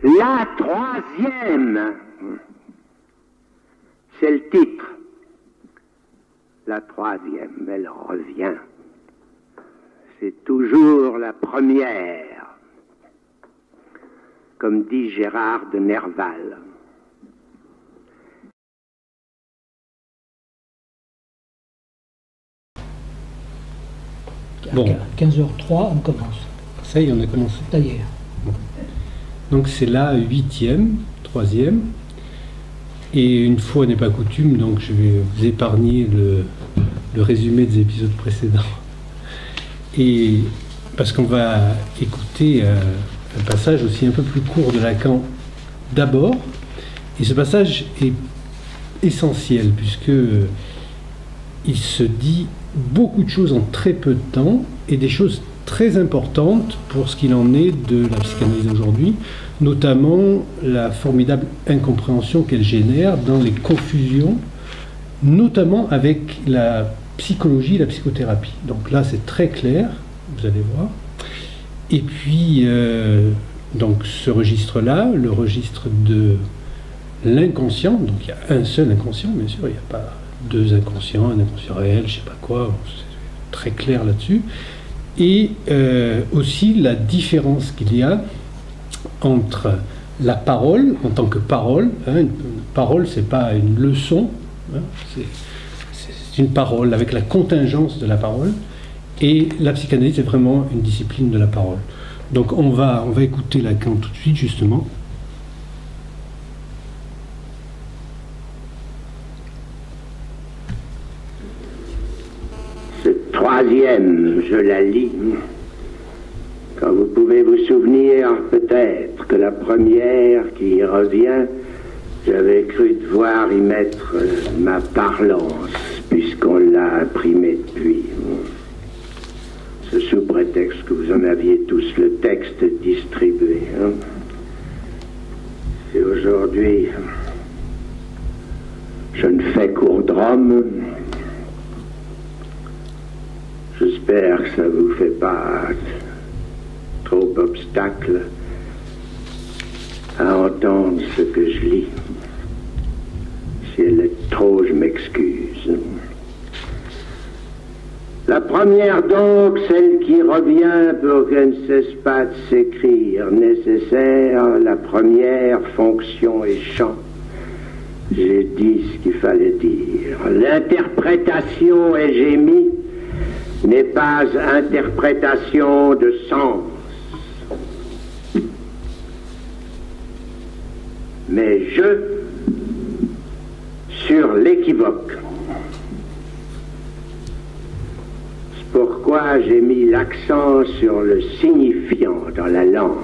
La troisième, c'est le titre. La troisième, elle revient. C'est toujours la première, comme dit Gérard de Nerval. Bon. À 15h03, on commence. Ça y est, on a commencé. Ça y est. Bon. Donc c'est la 8e, 3e. Et une fois n'est pas coutume, donc je vais vous épargner le résumé des épisodes précédents. Et parce qu'on va écouter un passage aussi un peu plus court de Lacan d'abord. Et ce passage est essentiel puisque il se dit beaucoup de choses en très peu de temps et des choses très importantes pour ce qu'il en est de la psychanalyse aujourd'hui, notamment la formidable incompréhension qu'elle génère dans les confusions, notamment avec la psychologie et la psychothérapie. Donc là, c'est très clair, vous allez voir. Et puis, donc ce registre-là, le registre de l'inconscient, donc il y a un seul inconscient, bien sûr, il n'y a pas deux inconscients, un inconscient réel, je ne sais pas quoi, c'est très clair là-dessus. Et aussi la différence qu'il y a entre la parole en tant que parole. Hein, une parole, c'est pas une leçon, hein, c'est une parole avec la contingence de la parole. Et la psychanalyse, c'est vraiment une discipline de la parole. Donc on va écouter Lacan tout de suite, justement. Troisième, je la lis. Quand vous pouvez vous souvenir, peut-être, que la première qui y revient, j'avais cru devoir y mettre ma parlance, puisqu'on l'a imprimée depuis. C'est sous prétexte que vous en aviez tous le texte distribué. Hein. Et aujourd'hui, je ne fais cours de Rome. J'espère que ça ne vous fait pas trop obstacle à entendre ce que je lis. Si elle est trop, je m'excuse. La première donc, celle qui revient pour qu'elle ne cesse pas de s'écrire, nécessaire, la première fonction et chant. J'ai dit ce qu'il fallait dire. L'interprétation est gémie n'est pas interprétation de sens, mais je sur l'équivoque. C'est pourquoi j'ai mis l'accent sur le signifiant dans la langue.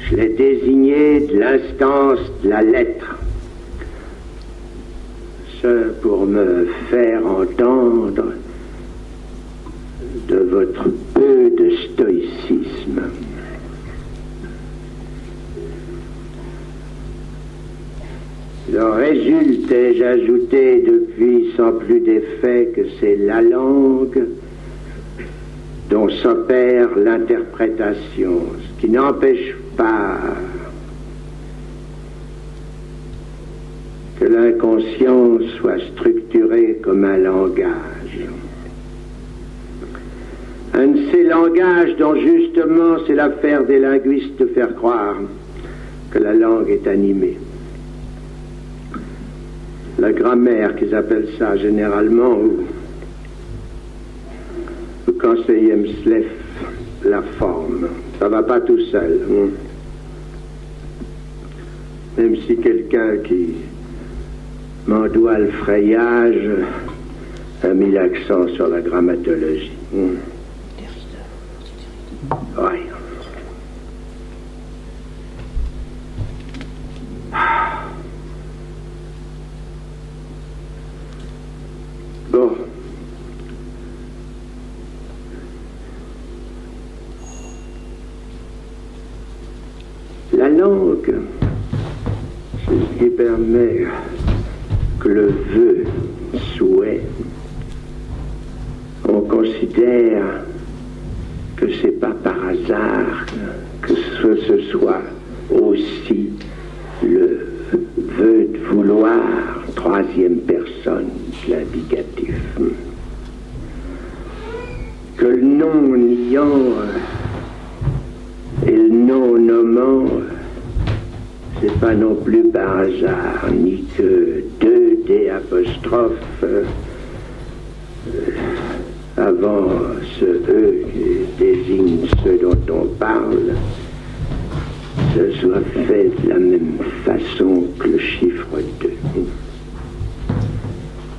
Je l'ai désigné de l'instance de la lettre. Ce pour me faire entendre de votre peu de stoïcisme. Il en résulte, ai-je ajouté depuis sans plus d'effet, que c'est la langue dont s'opère l'interprétation, ce qui n'empêche pas que l'inconscient soit structuré comme un langage. Un de ces langages dont justement c'est l'affaire des linguistes de faire croire que la langue est animée. La grammaire, qu'ils appellent ça généralement, ou quand c'est Yemslef, la forme. Ça va pas tout seul. Hein. Même si quelqu'un qui m'en doit le frayage a mis l'accent sur la grammatologie. Hein. Oui. Bon. La langue, c'est ce qui permet que le vœu, souhait, on considère que c'est pas par hasard que ce soit aussi le veut de vouloir, troisième personne, l'indicatif. Que le non niant et le non nommant, c'est pas non plus par hasard, ni que deux D apostrophes avant ce E qui désigne ceux dont on parle, ce soit fait de la même façon que le chiffre 2.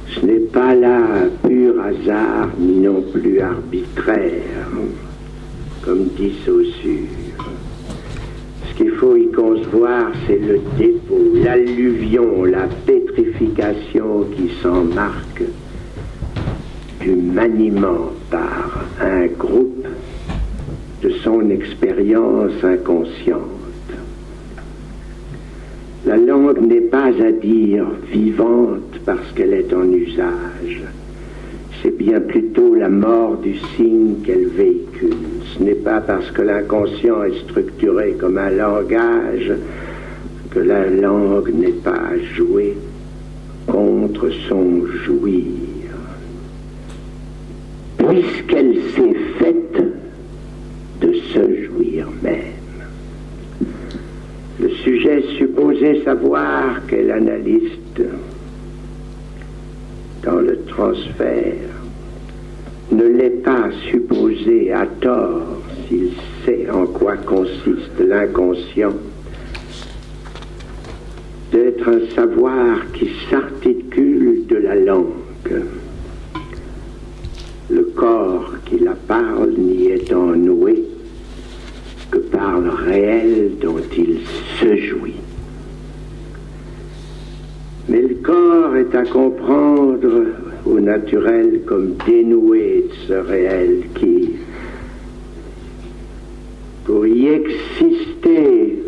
Ce n'est pas là pur hasard, ni non plus arbitraire, comme dit Saussure. Ce qu'il faut y concevoir, c'est le dépôt, l'alluvion, la pétrification qui s'en marque du maniement par un groupe de son expérience inconsciente. La langue n'est pas à dire vivante parce qu'elle est en usage. C'est bien plutôt la mort du signe qu'elle véhicule. Ce n'est pas parce que l'inconscient est structuré comme un langage que la langue n'est pas à jouer contre son jouir. Puisqu'elle s'est faite de se jouir même. Le sujet supposé savoir quel analyste, dans le transfert, ne l'est pas supposé à tort s'il sait en quoi consiste l'inconscient, d'être un savoir qui s'articule de la langue. Le corps qui la parle n'y étant noué que par le réel dont il se jouit. Mais le corps est à comprendre au naturel comme dénoué de ce réel qui, pour y exister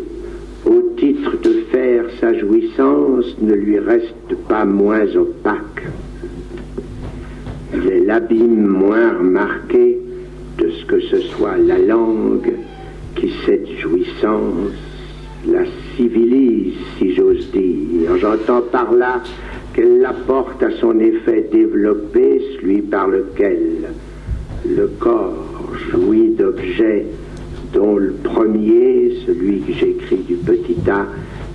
au titre de faire sa jouissance, ne lui reste pas moins opaque. Il est l'abîme moins remarqué de ce que ce soit la langue qui, cette jouissance, la civilise, si j'ose dire. J'entends par là qu'elle l'apporte à son effet développé, celui par lequel le corps jouit d'objets dont le premier, celui que j'écris du petit a,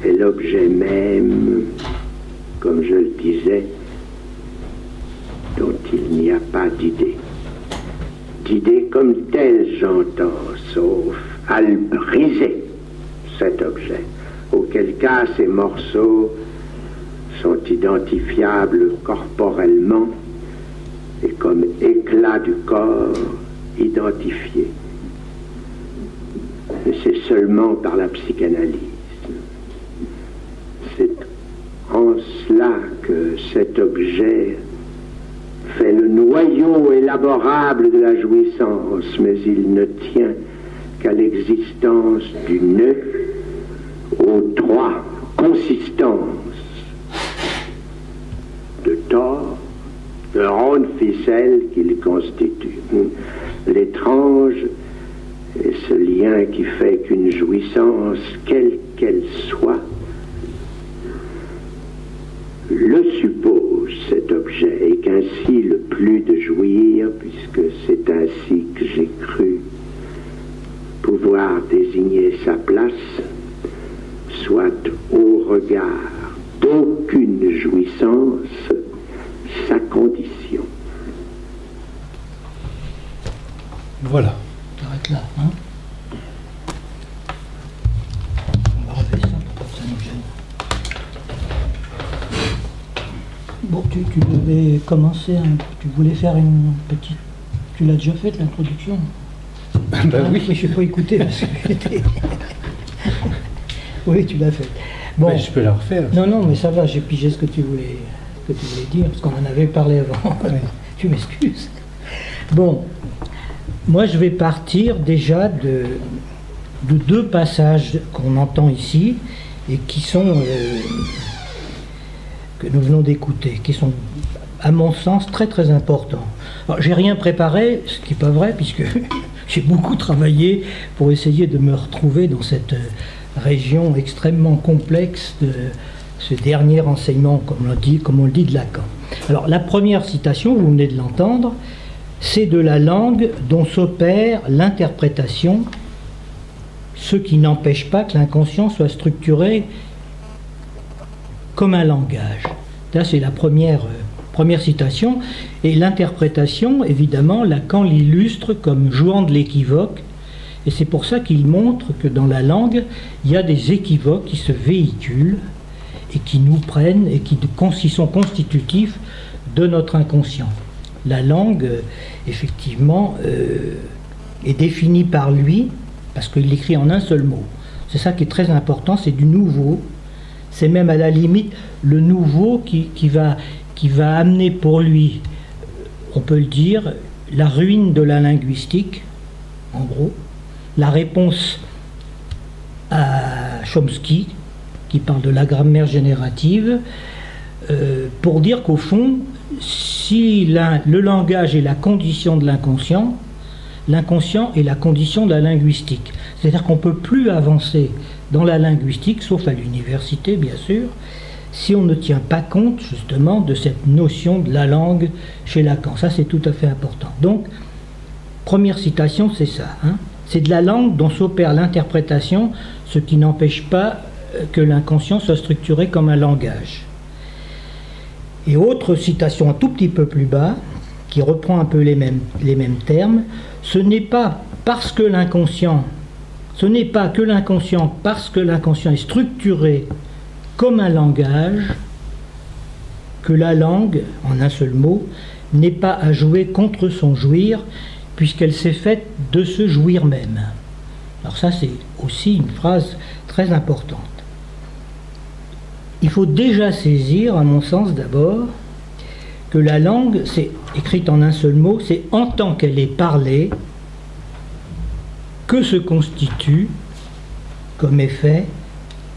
est l'objet même, comme je le disais, dont il n'y a pas d'idée. D'idée comme telle, j'entends, sauf à le briser, cet objet, auquel cas ces morceaux sont identifiables corporellement et comme éclat du corps identifié. Mais c'est seulement par la psychanalyse. C'est en cela que cet objet fait le noyau élaborable de la jouissance, mais il ne tient qu'à l'existence du nœud aux trois consistances de tord, de ronde ficelle qu'il constitue. L'étrange est ce lien qui fait qu'une jouissance, quelle qu'elle soit, le suppose cet objet, et qu'ainsi le plus de jouir, puisque c'est ainsi que j'ai cru pouvoir désigner sa place, soit au regard d'aucune jouissance sa condition. Voilà. T'arrêtes là, hein? On va refaire ça pour pas que ça nous gêne. Bon, tu devais commencer, tu voulais faire une petite... Tu l'as déjà faite, l'introduction? Ben oui. Mais je n'ai pas écouté parce que j'étais... Oui, tu l'as faite. Bon. Ben, je peux la refaire. Non, mais ça va, j'ai pigé ce que tu voulais dire, parce qu'on en avait parlé avant. Oui. Tu m'excuses. Bon, moi je vais partir déjà de deux passages qu'on entend ici et qui sont que nous venons d'écouter, qui sont à mon sens très très importants. Alors j'ai rien préparé, ce qui n'est pas vrai puisque j'ai beaucoup travaillé pour essayer de me retrouver dans région extrêmement complexe de ce dernier enseignement, comme on le dit, de Lacan. Alors la première citation, vous venez de l'entendre, c'est de la langue dont s'opère l'interprétation, ce qui n'empêche pas que l'inconscient soit structuré comme un langage. Là, c'est la première citation. Et l'interprétation, évidemment, Lacan l'illustre comme jouant de l'équivoque. Et c'est pour ça qu'il montre que dans la langue, il y a des équivoques qui se véhiculent et qui nous prennent et qui sont constitutifs de notre inconscient. La langue, effectivement, est définie par lui, parce qu'il l'écrit en un seul mot. C'est ça qui est très important, c'est du nouveau. C'est même à la limite le nouveau qui va amener pour lui, on peut le dire, la ruine de la linguistique, en gros, la réponse à Chomsky, qui parle de la grammaire générative, pour dire qu'au fond, si le langage est la condition de l'inconscient, l'inconscient est la condition de la linguistique. C'est-à-dire qu'on ne peut plus avancer dans la linguistique, sauf à l'université bien sûr, si on ne tient pas compte justement de cette notion de la langue chez Lacan. Ça c'est tout à fait important. Donc, première citation, c'est ça. C'est de la langue dont s'opère l'interprétation, ce qui n'empêche pas que l'inconscient soit structuré comme un langage. Et autre citation un tout petit peu plus bas, qui reprend un peu les mêmes termes, ce n'est pas que l'inconscient est structuré comme un langage, que la langue, en un seul mot, n'est pas à jouer contre son jouir, puisqu'elle s'est faite de se jouir même. Alors ça, c'est aussi une phrase très importante. Il faut déjà saisir, à mon sens d'abord, que la langue, c'est écrite en un seul mot, c'est en tant qu'elle est parlée que se constitue, comme effet,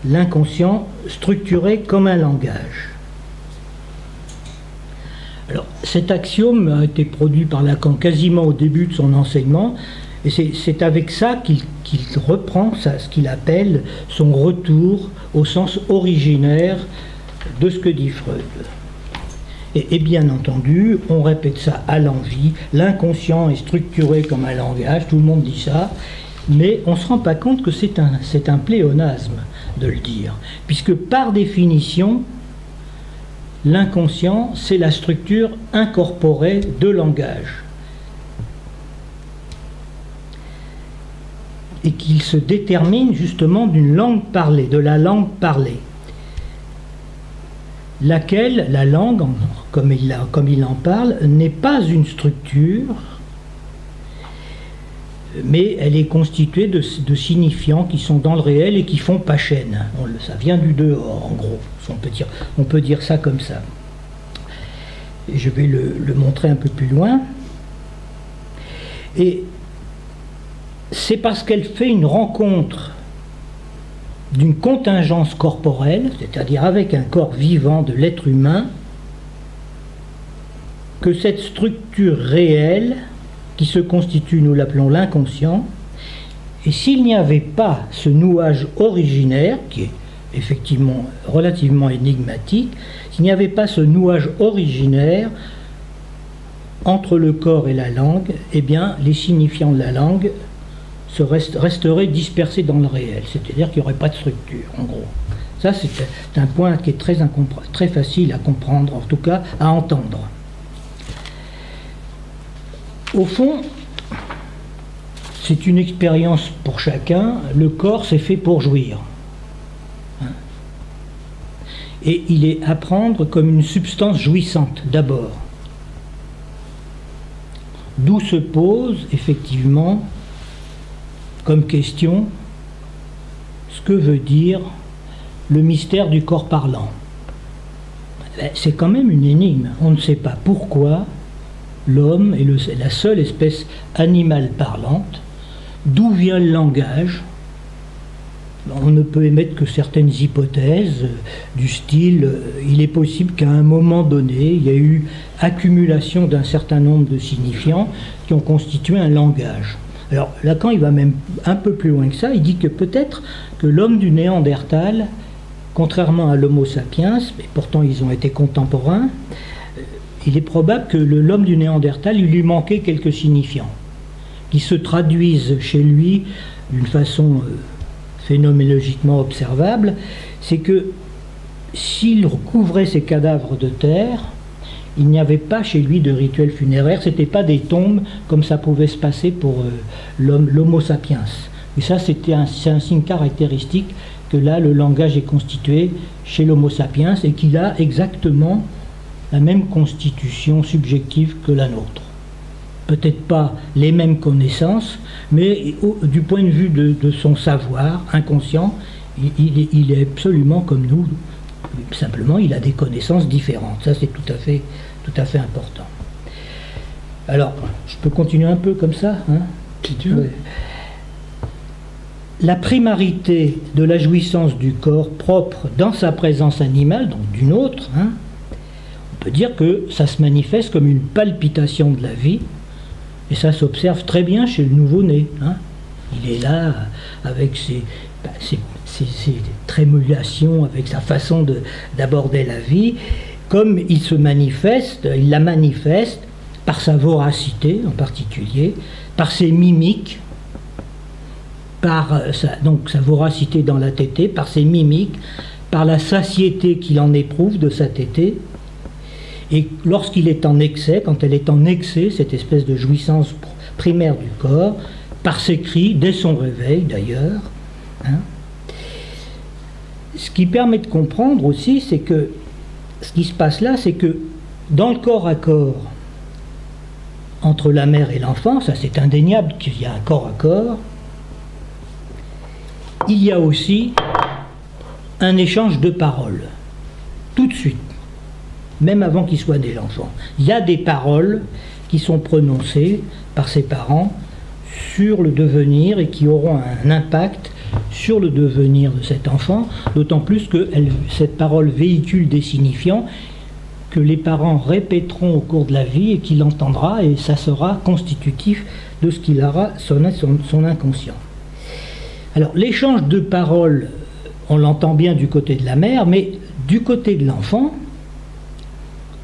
l'inconscient structuré comme un langage. Alors, cet axiome a été produit par Lacan quasiment au début de son enseignement, et c'est avec ça qu'il reprend ce qu'il appelle son retour au sens originaire de ce que dit Freud. Et bien entendu, on répète ça à l'envi, l'inconscient est structuré comme un langage, tout le monde dit ça, mais on ne se rend pas compte que c'est un pléonasme de le dire, puisque par définition, l'inconscient, c'est la structure incorporée de langage. Et qu'il se détermine justement d'une langue parlée, de la langue parlée. Laquelle, la langue, comme il en parle, n'est pas une structure, mais elle est constituée de signifiants qui sont dans le réel et qui font pas chaîne. Ça vient du dehors, en gros. On peut dire ça comme ça. Et je vais le montrer un peu plus loin. Et c'est parce qu'elle fait une rencontre d'une contingence corporelle, c'est-à-dire avec un corps vivant de l'être humain, que cette structure réelle qui se constitue, nous l'appelons l'inconscient, et s'il n'y avait pas ce nouage originaire, qui est effectivement relativement énigmatique, s'il n'y avait pas ce nouage originaire entre le corps et la langue, eh bien les signifiants de la langue resteraient dispersés dans le réel, c'est-à-dire qu'il n'y aurait pas de structure, en gros. Ça, c'est un point qui est très facile à comprendre, en tout cas à entendre. Au fond, c'est une expérience pour chacun. Le corps, c'est fait pour jouir. Et il est à prendre comme une substance jouissante, d'abord. D'où se pose, effectivement, comme question, ce que veut dire le mystère du corps parlant. C'est quand même une énigme. On ne sait pas pourquoi l'homme est la seule espèce animale parlante. D'où vient le langage? On ne peut émettre que certaines hypothèses du style il est possible qu'à un moment donné, il y a eu accumulation d'un certain nombre de signifiants qui ont constitué un langage. Alors Lacan, il va même un peu plus loin que ça, il dit que peut-être que l'homme du Néandertal, contrairement à l'Homo sapiens, et pourtant ils ont été contemporains, il est probable que l'homme du Néandertal, il lui manquait quelques signifiants, qui se traduisent chez lui d'une façon phénoménologiquement observable, c'est que s'il recouvrait ses cadavres de terre, il n'y avait pas chez lui de rituel funéraire, ce n'était pas des tombes comme ça pouvait se passer pour l'Homo sapiens. Et ça, c'est un signe caractéristique que là, le langage est constitué chez l'Homo sapiens et qu'il a exactement la même constitution subjective que la nôtre. Peut-être pas les mêmes connaissances, mais du point de vue de son savoir inconscient, il est absolument comme nous. Simplement, il a des connaissances différentes. Ça, c'est tout à fait important. Alors, je peux continuer un peu comme ça, hein? Si tu veux. Ouais. La primarité de la jouissance du corps propre dans sa présence animale, donc d'une autre, hein, on peut dire que ça se manifeste comme une palpitation de la vie, et ça s'observe très bien chez le nouveau-né. Hein. Il est là avec ses trémulations, avec sa façon d'aborder la vie, comme il se manifeste, il la manifeste par sa voracité en particulier, par ses mimiques, par sa voracité dans la tétée, par ses mimiques, par la satiété qu'il en éprouve de sa tétée. Et lorsqu'il est en excès, quand elle est en excès, cette espèce de jouissance primaire du corps, par ses cris, dès son réveil d'ailleurs, hein. Ce qui permet de comprendre aussi, c'est que ce qui se passe là, c'est que dans le corps à corps entre la mère et l'enfant, ça c'est indéniable qu'il y a un corps à corps, il y a aussi un échange de paroles, tout de suite, même avant qu'il soit né l'enfant. Il y a des paroles qui sont prononcées par ses parents sur le devenir et qui auront un impact sur le devenir de cet enfant, d'autant plus que cette parole véhicule des signifiants que les parents répéteront au cours de la vie et qu'il entendra, et ça sera constitutif de ce qu'il aura son inconscient. Alors l'échange de paroles, on l'entend bien du côté de la mère, mais du côté de l'enfant,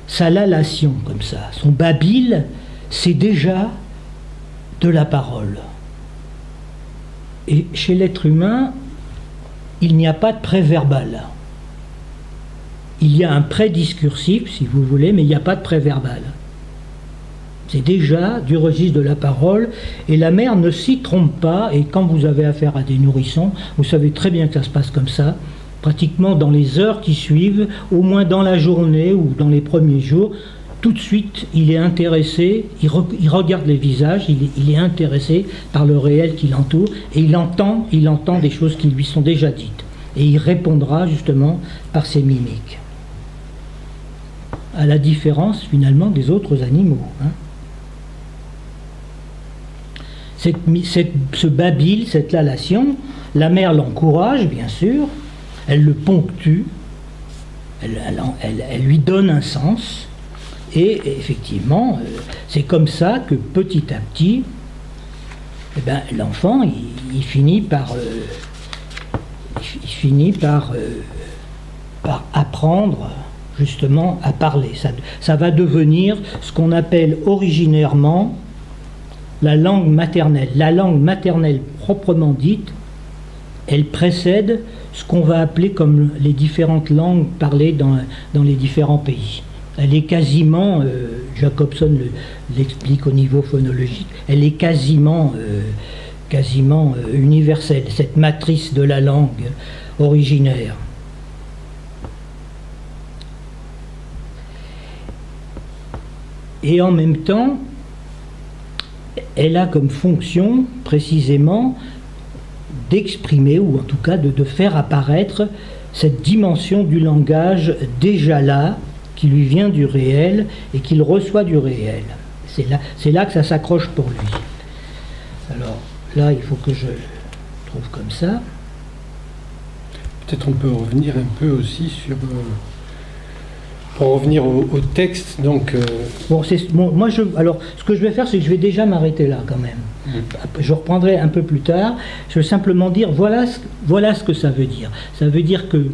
sa lalation comme ça, son babil, c'est déjà de la parole. Et chez l'être humain, il n'y a pas de préverbal. Il y a un prédiscursif, si vous voulez, mais il n'y a pas de préverbal. C'est déjà du registre de la parole, et la mère ne s'y trompe pas, et quand vous avez affaire à des nourrissons, vous savez très bien que ça se passe comme ça, pratiquement dans les heures qui suivent, au moins dans la journée ou dans les premiers jours, tout de suite, il est intéressé, il regarde les visages, il est intéressé par le réel qui l'entoure, et il entend des choses qui lui sont déjà dites. Et il répondra justement par ses mimiques. À la différence, finalement, des autres animaux. Hein. Ce babil, cette lalation, la mère l'encourage, bien sûr, elle le ponctue, elle lui donne un sens. Et effectivement, c'est comme ça que petit à petit, eh ben, l'enfant, il finit par apprendre justement à parler. Ça va devenir ce qu'on appelle originairement la langue maternelle. La langue maternelle proprement dite, elle précède ce qu'on va appeler comme les différentes langues parlées dans les différents pays. Elle est quasiment, Jacobson l'explique au niveau phonologique, elle est quasiment universelle, cette matrice de la langue originaire. Et en même temps, elle a comme fonction précisément d'exprimer, ou en tout cas de faire apparaître cette dimension du langage déjà là, qui lui vient du réel et qu'il reçoit du réel. C'est là que ça s'accroche pour lui. Alors là, il faut que je trouve comme ça. Peut-être on peut revenir un peu aussi sur Pour revenir au texte, donc... Moi, alors, ce que je vais faire, c'est que je vais déjà m'arrêter là, quand même. Je reprendrai un peu plus tard. Je vais simplement dire, voilà ce que ça veut dire. Ça veut dire qu'il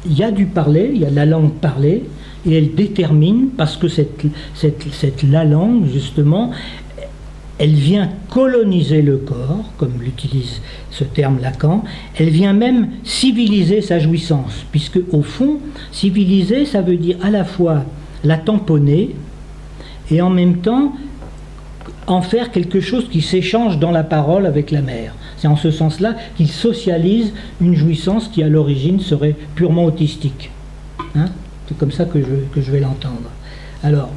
y a du parler, il y a la langue parlée, et elle détermine, parce que la langue, justement, elle vient coloniser le corps, comme l'utilise ce terme Lacan, elle vient même civiliser sa jouissance, puisque au fond, civiliser, ça veut dire à la fois la tamponner, et en même temps en faire quelque chose qui s'échange dans la parole avec la mère. C'est en ce sens-là qu'il socialise une jouissance qui à l'origine serait purement autistique. Hein? C'est comme ça que je vais l'entendre. Alors,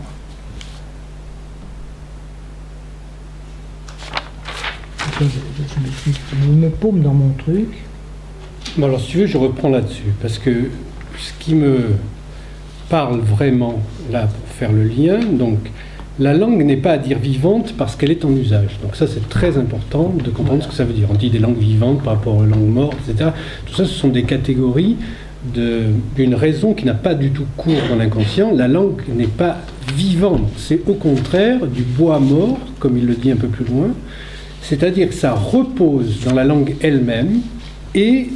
je me paume dans mon truc. Bon, alors si tu veux, je reprends là-dessus, parce que ce qui me parle vraiment, là, pour faire le lien, donc, la langue n'est pas à dire vivante parce qu'elle est en usage. Donc ça, c'est très important de comprendre ce que ça veut dire. On dit des langues vivantes par rapport aux langues mortes, etc. Tout ça, ce sont des catégories d'une raison qui n'a pas du tout cours dans l'inconscient. La langue n'est pas vivante, c'est au contraire du bois mort, comme il le dit un peu plus loin. C'est-à-dire que ça repose dans la langue elle-même et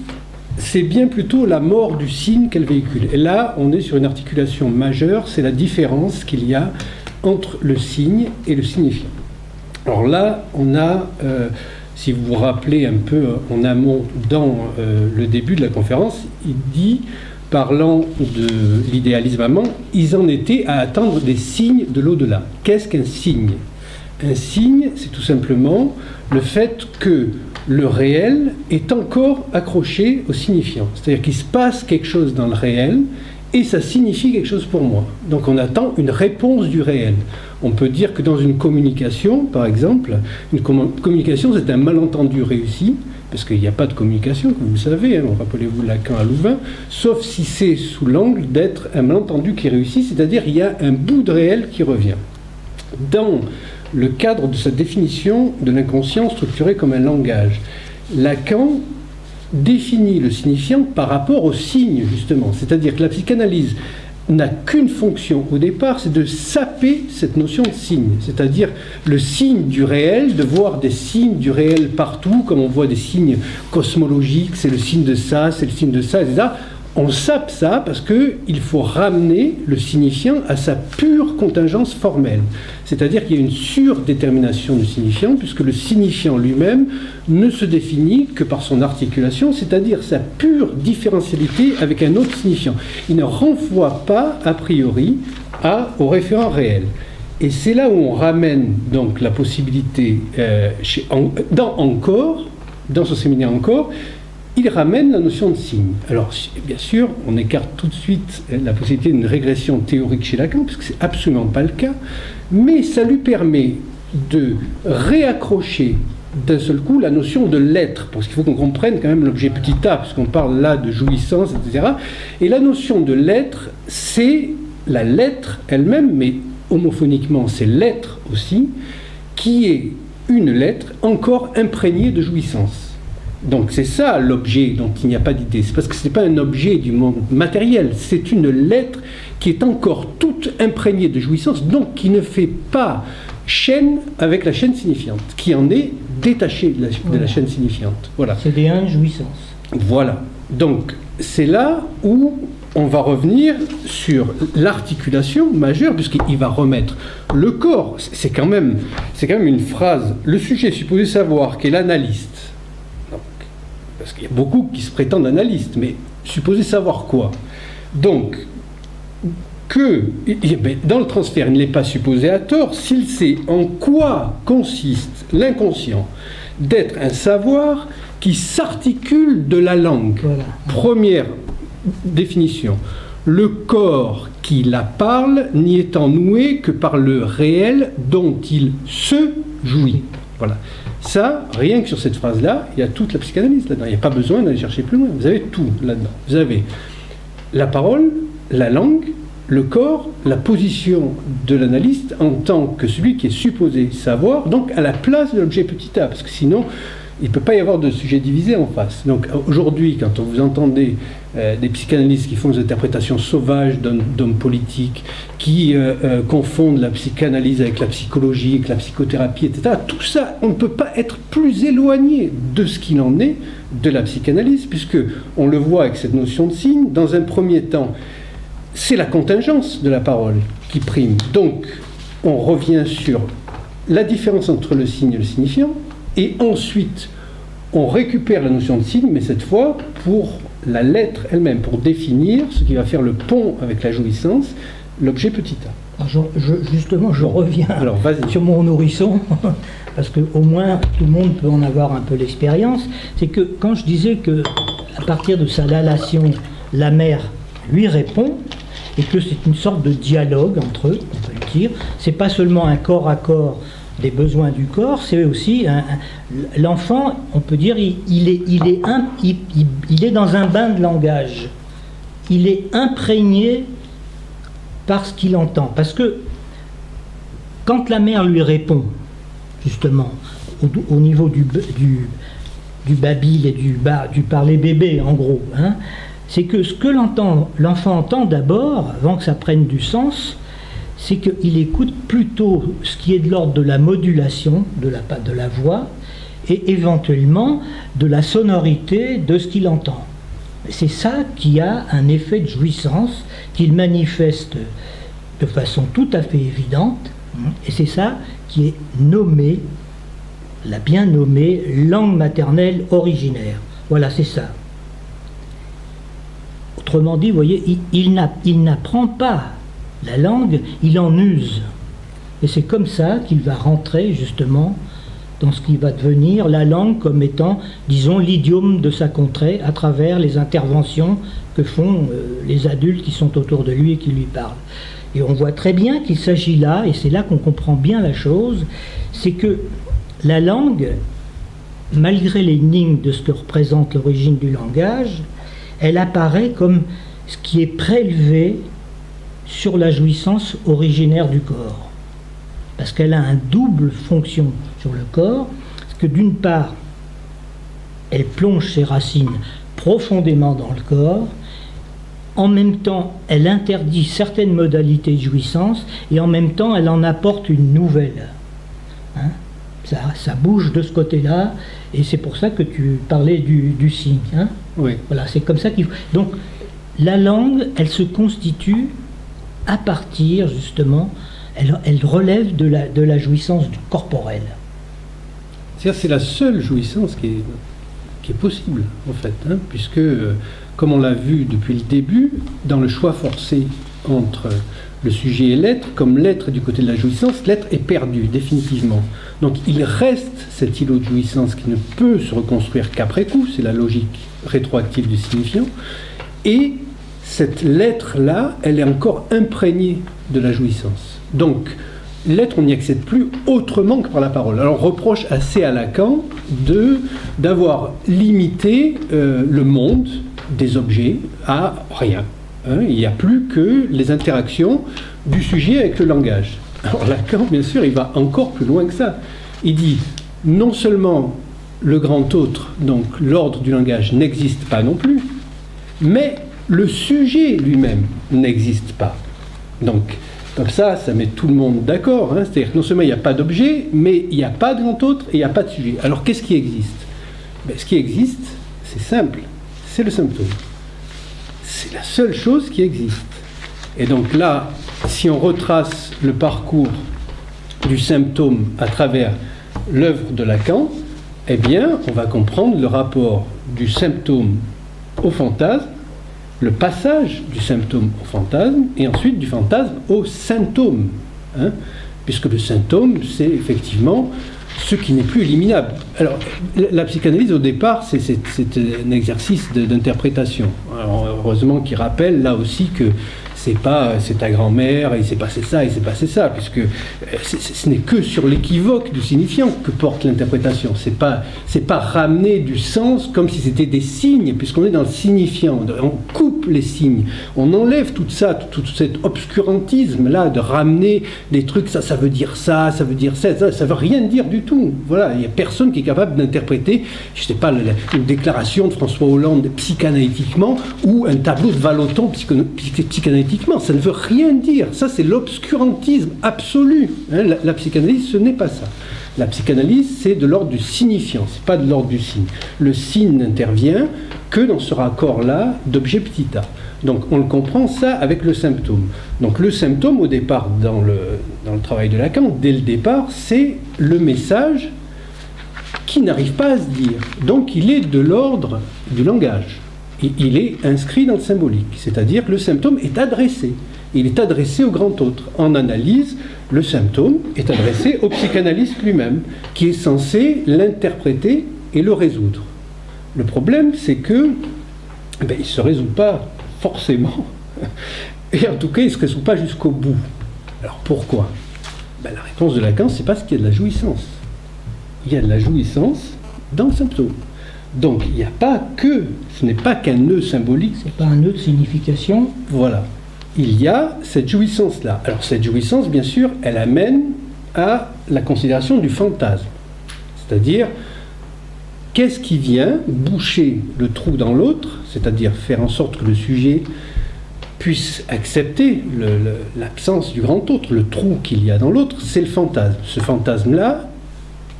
c'est bien plutôt la mort du signe qu'elle véhicule. Et là, on est sur une articulation majeure, c'est la différence qu'il y a entre le signe et le signifiant. Alors là, on a, si vous vous rappelez un peu en amont dans le début de la conférence, il dit, parlant de l'idéalisme amant, ils en étaient à attendre des signes de l'au-delà. Qu'est-ce qu'un signe ? Un signe, c'est tout simplement le fait que le réel est encore accroché au signifiant. C'est-à-dire qu'il se passe quelque chose dans le réel et ça signifie quelque chose pour moi. Donc on attend une réponse du réel. On peut dire que dans une communication, par exemple, une communication c'est un malentendu réussi, parce qu'il n'y a pas de communication, comme vous le savez, hein, rappelez-vous Lacan à Louvain, sauf si c'est sous l'angle d'être un malentendu qui réussit, c'est-à-dire il y a un bout de réel qui revient. Dans le cadre de sa définition de l'inconscient structuré comme un langage, Lacan définit le signifiant par rapport au signe, justement. C'est-à-dire que la psychanalyse n'a qu'une fonction au départ, c'est de saper cette notion de signe. C'est-à-dire le signe du réel, de voir des signes du réel partout, comme on voit des signes cosmologiques, c'est le signe de ça, c'est le signe de ça, etc. On sape ça parce qu'il faut ramener le signifiant à sa pure contingence formelle. C'est-à-dire qu'il y a une surdétermination du signifiant, puisque le signifiant lui-même ne se définit que par son articulation, c'est-à-dire sa pure différentialité avec un autre signifiant. Il ne renvoie pas, a priori, au référent réel. Et c'est là où on ramène donc la possibilité, dans ce séminaire encore, il ramène la notion de signe. Alors, bien sûr, on écarte tout de suite la possibilité d'une régression théorique chez Lacan, puisque ce n'est absolument pas le cas, mais ça lui permet de réaccrocher d'un seul coup la notion de l'être, parce qu'il faut qu'on comprenne quand même l'objet petit a, puisqu'on parle là de jouissance, etc. Et la notion de l'être, c'est la lettre elle-même, mais homophoniquement, c'est l'être aussi, qui est une lettre encore imprégnée de jouissance. Donc c'est ça l'objet dont il n'y a pas d'idée. C'est parce que ce n'est pas un objet du monde matériel, c'est une lettre qui est encore toute imprégnée de jouissance, donc qui ne fait pas chaîne avec la chaîne signifiante, qui en est détachée de la chaîne signifiante. Voilà. C'est des jouissance. Voilà. Donc c'est là où on va revenir sur l'articulation majeure, puisqu'il va remettre le corps. C'est quand même une phrase. Le sujet est supposé savoir qu'est l'analyste. Parce qu'il y a beaucoup qui se prétendent analystes, mais supposé savoir quoi? Donc, dans le transfert, il ne l'est pas supposé à tort s'il sait en quoi consiste l'inconscient d'être un savoir qui s'articule de la langue. Voilà. Première définition. Le corps qui la parle n'y étant noué que par le réel dont il se jouit. Voilà. Ça, rien que sur cette phrase-là, il y a toute la psychanalyse là-dedans. Il n'y a pas besoin d'aller chercher plus loin. Vous avez tout là-dedans. Vous avez la parole, la langue, le corps, la position de l'analyste en tant que celui qui est supposé savoir, donc à la place de l'objet petit a. Parce que sinon, il ne peut pas y avoir de sujet divisé en face. Donc aujourd'hui, quand vous entendez des psychanalystes qui font des interprétations sauvages d'hommes politiques, qui confondent la psychanalyse avec la psychologie, avec la psychothérapie, etc., tout ça, on ne peut pas être plus éloigné de ce qu'il en est de la psychanalyse, puisque on le voit avec cette notion de signe. Dans un premier temps, c'est la contingence de la parole qui prime. Donc, on revient sur la différence entre le signe et le signifiant, et ensuite, on récupère la notion de signe, mais cette fois pour la lettre elle-même, pour définir ce qui va faire le pont avec la jouissance, l'objet petit a. Justement, je reviens sur mon nourrisson, parce qu'au moins tout le monde peut en avoir un peu l'expérience. C'est que quand je disais que à partir de sa lalation, la mère lui répond, et que c'est une sorte de dialogue entre eux, on peut le dire, c'est pas seulement un corps à corps des besoins du corps, c'est aussi l'enfant, on peut dire, il est dans un bain de langage. Il est imprégné par ce qu'il entend. Parce que quand la mère lui répond, justement, au niveau du babil et du parler bébé, en gros, hein, c'est que ce que l'enfant entend d'abord, avant que ça prenne du sens, c'est qu'il écoute plutôt ce qui est de l'ordre de la modulation de la voix et éventuellement de la sonorité de ce qu'il entend. C'est ça qui a un effet de jouissance qu'il manifeste de façon tout à fait évidente, et c'est ça qui est nommé, la bien nommée langue maternelle originaire. Voilà, c'est ça. Autrement dit, vous voyez, il n'apprend pas la langue, il en use. Et c'est comme ça qu'il va rentrer justement dans ce qui va devenir la langue comme étant, disons, l'idiome de sa contrée à travers les interventions que font les adultes qui sont autour de lui et qui lui parlent. Et on voit très bien qu'il s'agit là, et c'est là qu'on comprend bien la chose, c'est que la langue, malgré l'énigme de ce que représente l'origine du langage, elle apparaît comme ce qui est prélevé sur la jouissance originaire du corps. Parce qu'elle a une double fonction sur le corps, parce que d'une part, elle plonge ses racines profondément dans le corps, en même temps, elle interdit certaines modalités de jouissance, et en même temps, elle en apporte une nouvelle. Hein, ça bouge de ce côté-là, et c'est pour ça que tu parlais du signe. Hein. Oui. Voilà, c'est comme ça qu'il faut. Donc, la langue, elle se constitue à partir, justement, elle relève de la jouissance corporelle. C'est la seule jouissance qui est possible, en fait, hein, puisque, comme on l'a vu depuis le début, dans le choix forcé entre le sujet et l'être, comme l'être est du côté de la jouissance, l'être est perdu, définitivement. Donc il reste cet îlot de jouissance qui ne peut se reconstruire qu'après coup, c'est la logique rétroactive du signifiant, et cette lettre-là, elle est encore imprégnée de la jouissance. Donc, l'être, on n'y accède plus autrement que par la parole. Alors, on reproche assez à Lacan d'avoir limité le monde des objets à rien. Hein, il n'y a plus que les interactions du sujet avec le langage. Alors, Lacan, bien sûr, il va encore plus loin que ça. Il dit, non seulement le grand autre, donc l'ordre du langage, n'existe pas non plus, mais le sujet lui-même n'existe pas. Donc, comme ça met tout le monde d'accord. Hein, c'est-à-dire que non seulement il n'y a pas d'objet, mais il n'y a pas de grand autre et il n'y a pas de sujet. Alors, qu'est-ce qui existe ? Ce qui existe, c'est simple, c'est le symptôme. C'est la seule chose qui existe. Et donc là, si on retrace le parcours du symptôme à travers l'œuvre de Lacan, eh bien, on va comprendre le rapport du symptôme au fantasme, le passage du symptôme au fantasme, et ensuite du fantasme au symptôme. Hein, puisque le symptôme, c'est effectivement ce qui n'est plus éliminable. Alors, la psychanalyse, au départ, c'est un exercice d'interprétation. Alors, heureusement qu'il rappelle, là aussi, que c'est pas c'est ta grand-mère, il s'est passé ça, puisque ce n'est que sur l'équivoque du signifiant que porte l'interprétation. C'est pas ramener du sens comme si c'était des signes, puisqu'on est dans le signifiant. On coupe les signes, on enlève tout ça, tout cet obscurantisme-là de ramener des trucs, ça veut dire ça veut dire ça veut rien dire du tout. Voilà, il n'y a personne qui est capable d'interpréter, je sais pas, une déclaration de François Hollande psychanalytiquement ou un tableau de Vallotton psychanalytiquement. Ça ne veut rien dire. Ça, c'est l'obscurantisme absolu. Hein, la psychanalyse, ce n'est pas ça. La psychanalyse, c'est de l'ordre du signifiant, c'est pas de l'ordre du signe. Le signe n'intervient que dans ce raccord-là d'objet petit a. Donc on le comprend ça avec le symptôme. Donc le symptôme, au départ, dans le travail de Lacan, dès le départ, c'est le message qui n'arrive pas à se dire. Donc il est de l'ordre du langage. Et il est inscrit dans le symbolique. C'est-à-dire que le symptôme est adressé. Il est adressé au grand autre. En analyse, le symptôme est adressé au psychanalyste lui-même, qui est censé l'interpréter et le résoudre. Le problème, c'est que il ne se résout pas forcément, et en tout cas, il ne se résout pas jusqu'au bout. Alors pourquoi ? La réponse de Lacan, c'est parce qu'il y a de la jouissance. Il y a de la jouissance dans le symptôme. Donc il n'y a pas que, ce n'est pas qu'un nœud symbolique. C'est pas un nœud de signification. Voilà. Il y a cette jouissance-là. Alors cette jouissance, bien sûr, elle amène à la considération du fantasme. C'est-à-dire, qu'est-ce qui vient boucher le trou dans l'autre, c'est-à-dire faire en sorte que le sujet puisse accepter l'absence du grand autre, le trou qu'il y a dans l'autre, c'est le fantasme. Ce fantasme-là,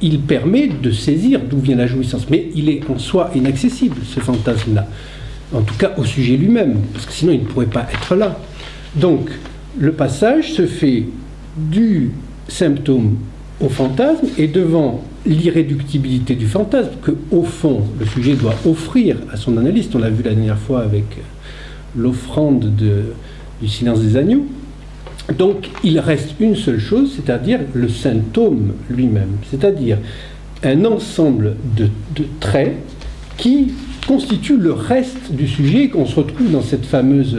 il permet de saisir d'où vient la jouissance. Mais il est en soi inaccessible, ce fantasme-là. En tout cas, au sujet lui-même, parce que sinon, il ne pourrait pas être là. Donc, le passage se fait du symptôme au fantasme, et devant l'irréductibilité du fantasme, que, au fond, le sujet doit offrir à son analyste, on l'a vu la dernière fois avec l'offrande du silence des agneaux. Donc, il reste une seule chose, c'est-à-dire le symptôme lui-même, c'est-à-dire un ensemble de traits qui constituent le reste du sujet, qu'on se retrouve dans cette fameuse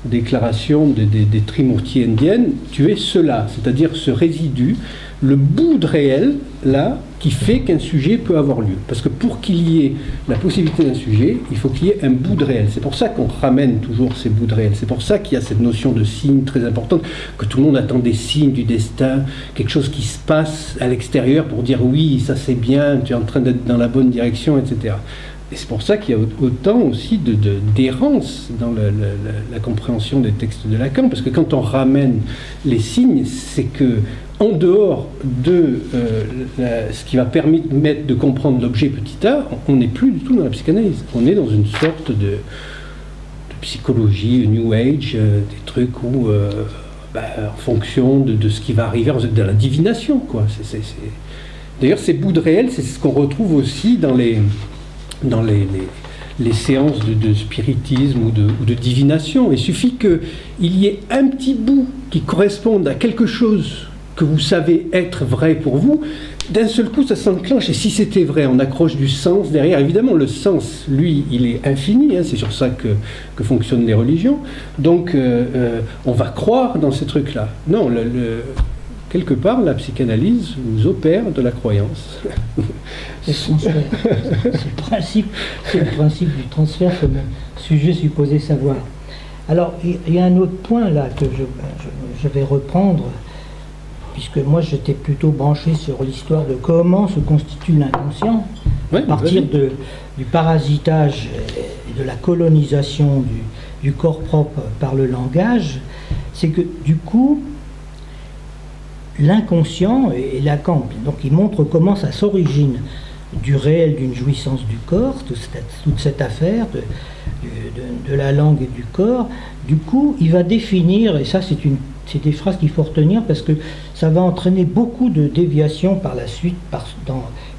déclaration des Trimurtis indiennes, tu es cela, c'est-à-dire ce résidu, le bout de réel, là, qui fait qu'un sujet peut avoir lieu. Parce que pour qu'il y ait la possibilité d'un sujet, il faut qu'il y ait un bout de réel. C'est pour ça qu'on ramène toujours ces bouts de réel. C'est pour ça qu'il y a cette notion de signe très importante, que tout le monde attend des signes du destin, quelque chose qui se passe à l'extérieur pour dire oui, ça c'est bien, tu es en train d'être dans la bonne direction, etc. Et c'est pour ça qu'il y a autant aussi d'errance dans la compréhension des textes de Lacan, parce que quand on ramène les signes, c'est que en dehors de ce qui va permettre de comprendre l'objet petit a, on n'est plus du tout dans la psychanalyse. On est dans une sorte de psychologie, New Age, des trucs où, en fonction de ce qui va arriver, de la divination, quoi. D'ailleurs, ces bouts de réel, c'est ce qu'on retrouve aussi dans les séances de spiritisme ou de divination. Il suffit qu'il y ait un petit bout qui corresponde à quelque chose que vous savez être vrai pour vous, d'un seul coup ça s'enclenche, et si c'était vrai, on accroche du sens derrière. Évidemment, le sens, lui, il est infini, hein, c'est sur ça que fonctionnent les religions, donc on va croire dans ces trucs-là. Non, quelque part, la psychanalyse vous opère de la croyance. C'est le principe du transfert que le sujet supposé savoir. Alors, il y a un autre point là que je vais reprendre, puisque moi j'étais plutôt branché sur l'histoire de comment se constitue l'inconscient, à partir du parasitage et de la colonisation du corps propre par le langage. C'est que du coup, l'inconscient, et Lacan, donc il montre comment ça s'origine du réel d'une jouissance du corps, toute cette affaire de la langue et du corps. Du coup, il va définir, et ça c'est des phrases qu'il faut retenir parce que ça va entraîner beaucoup de déviations par la suite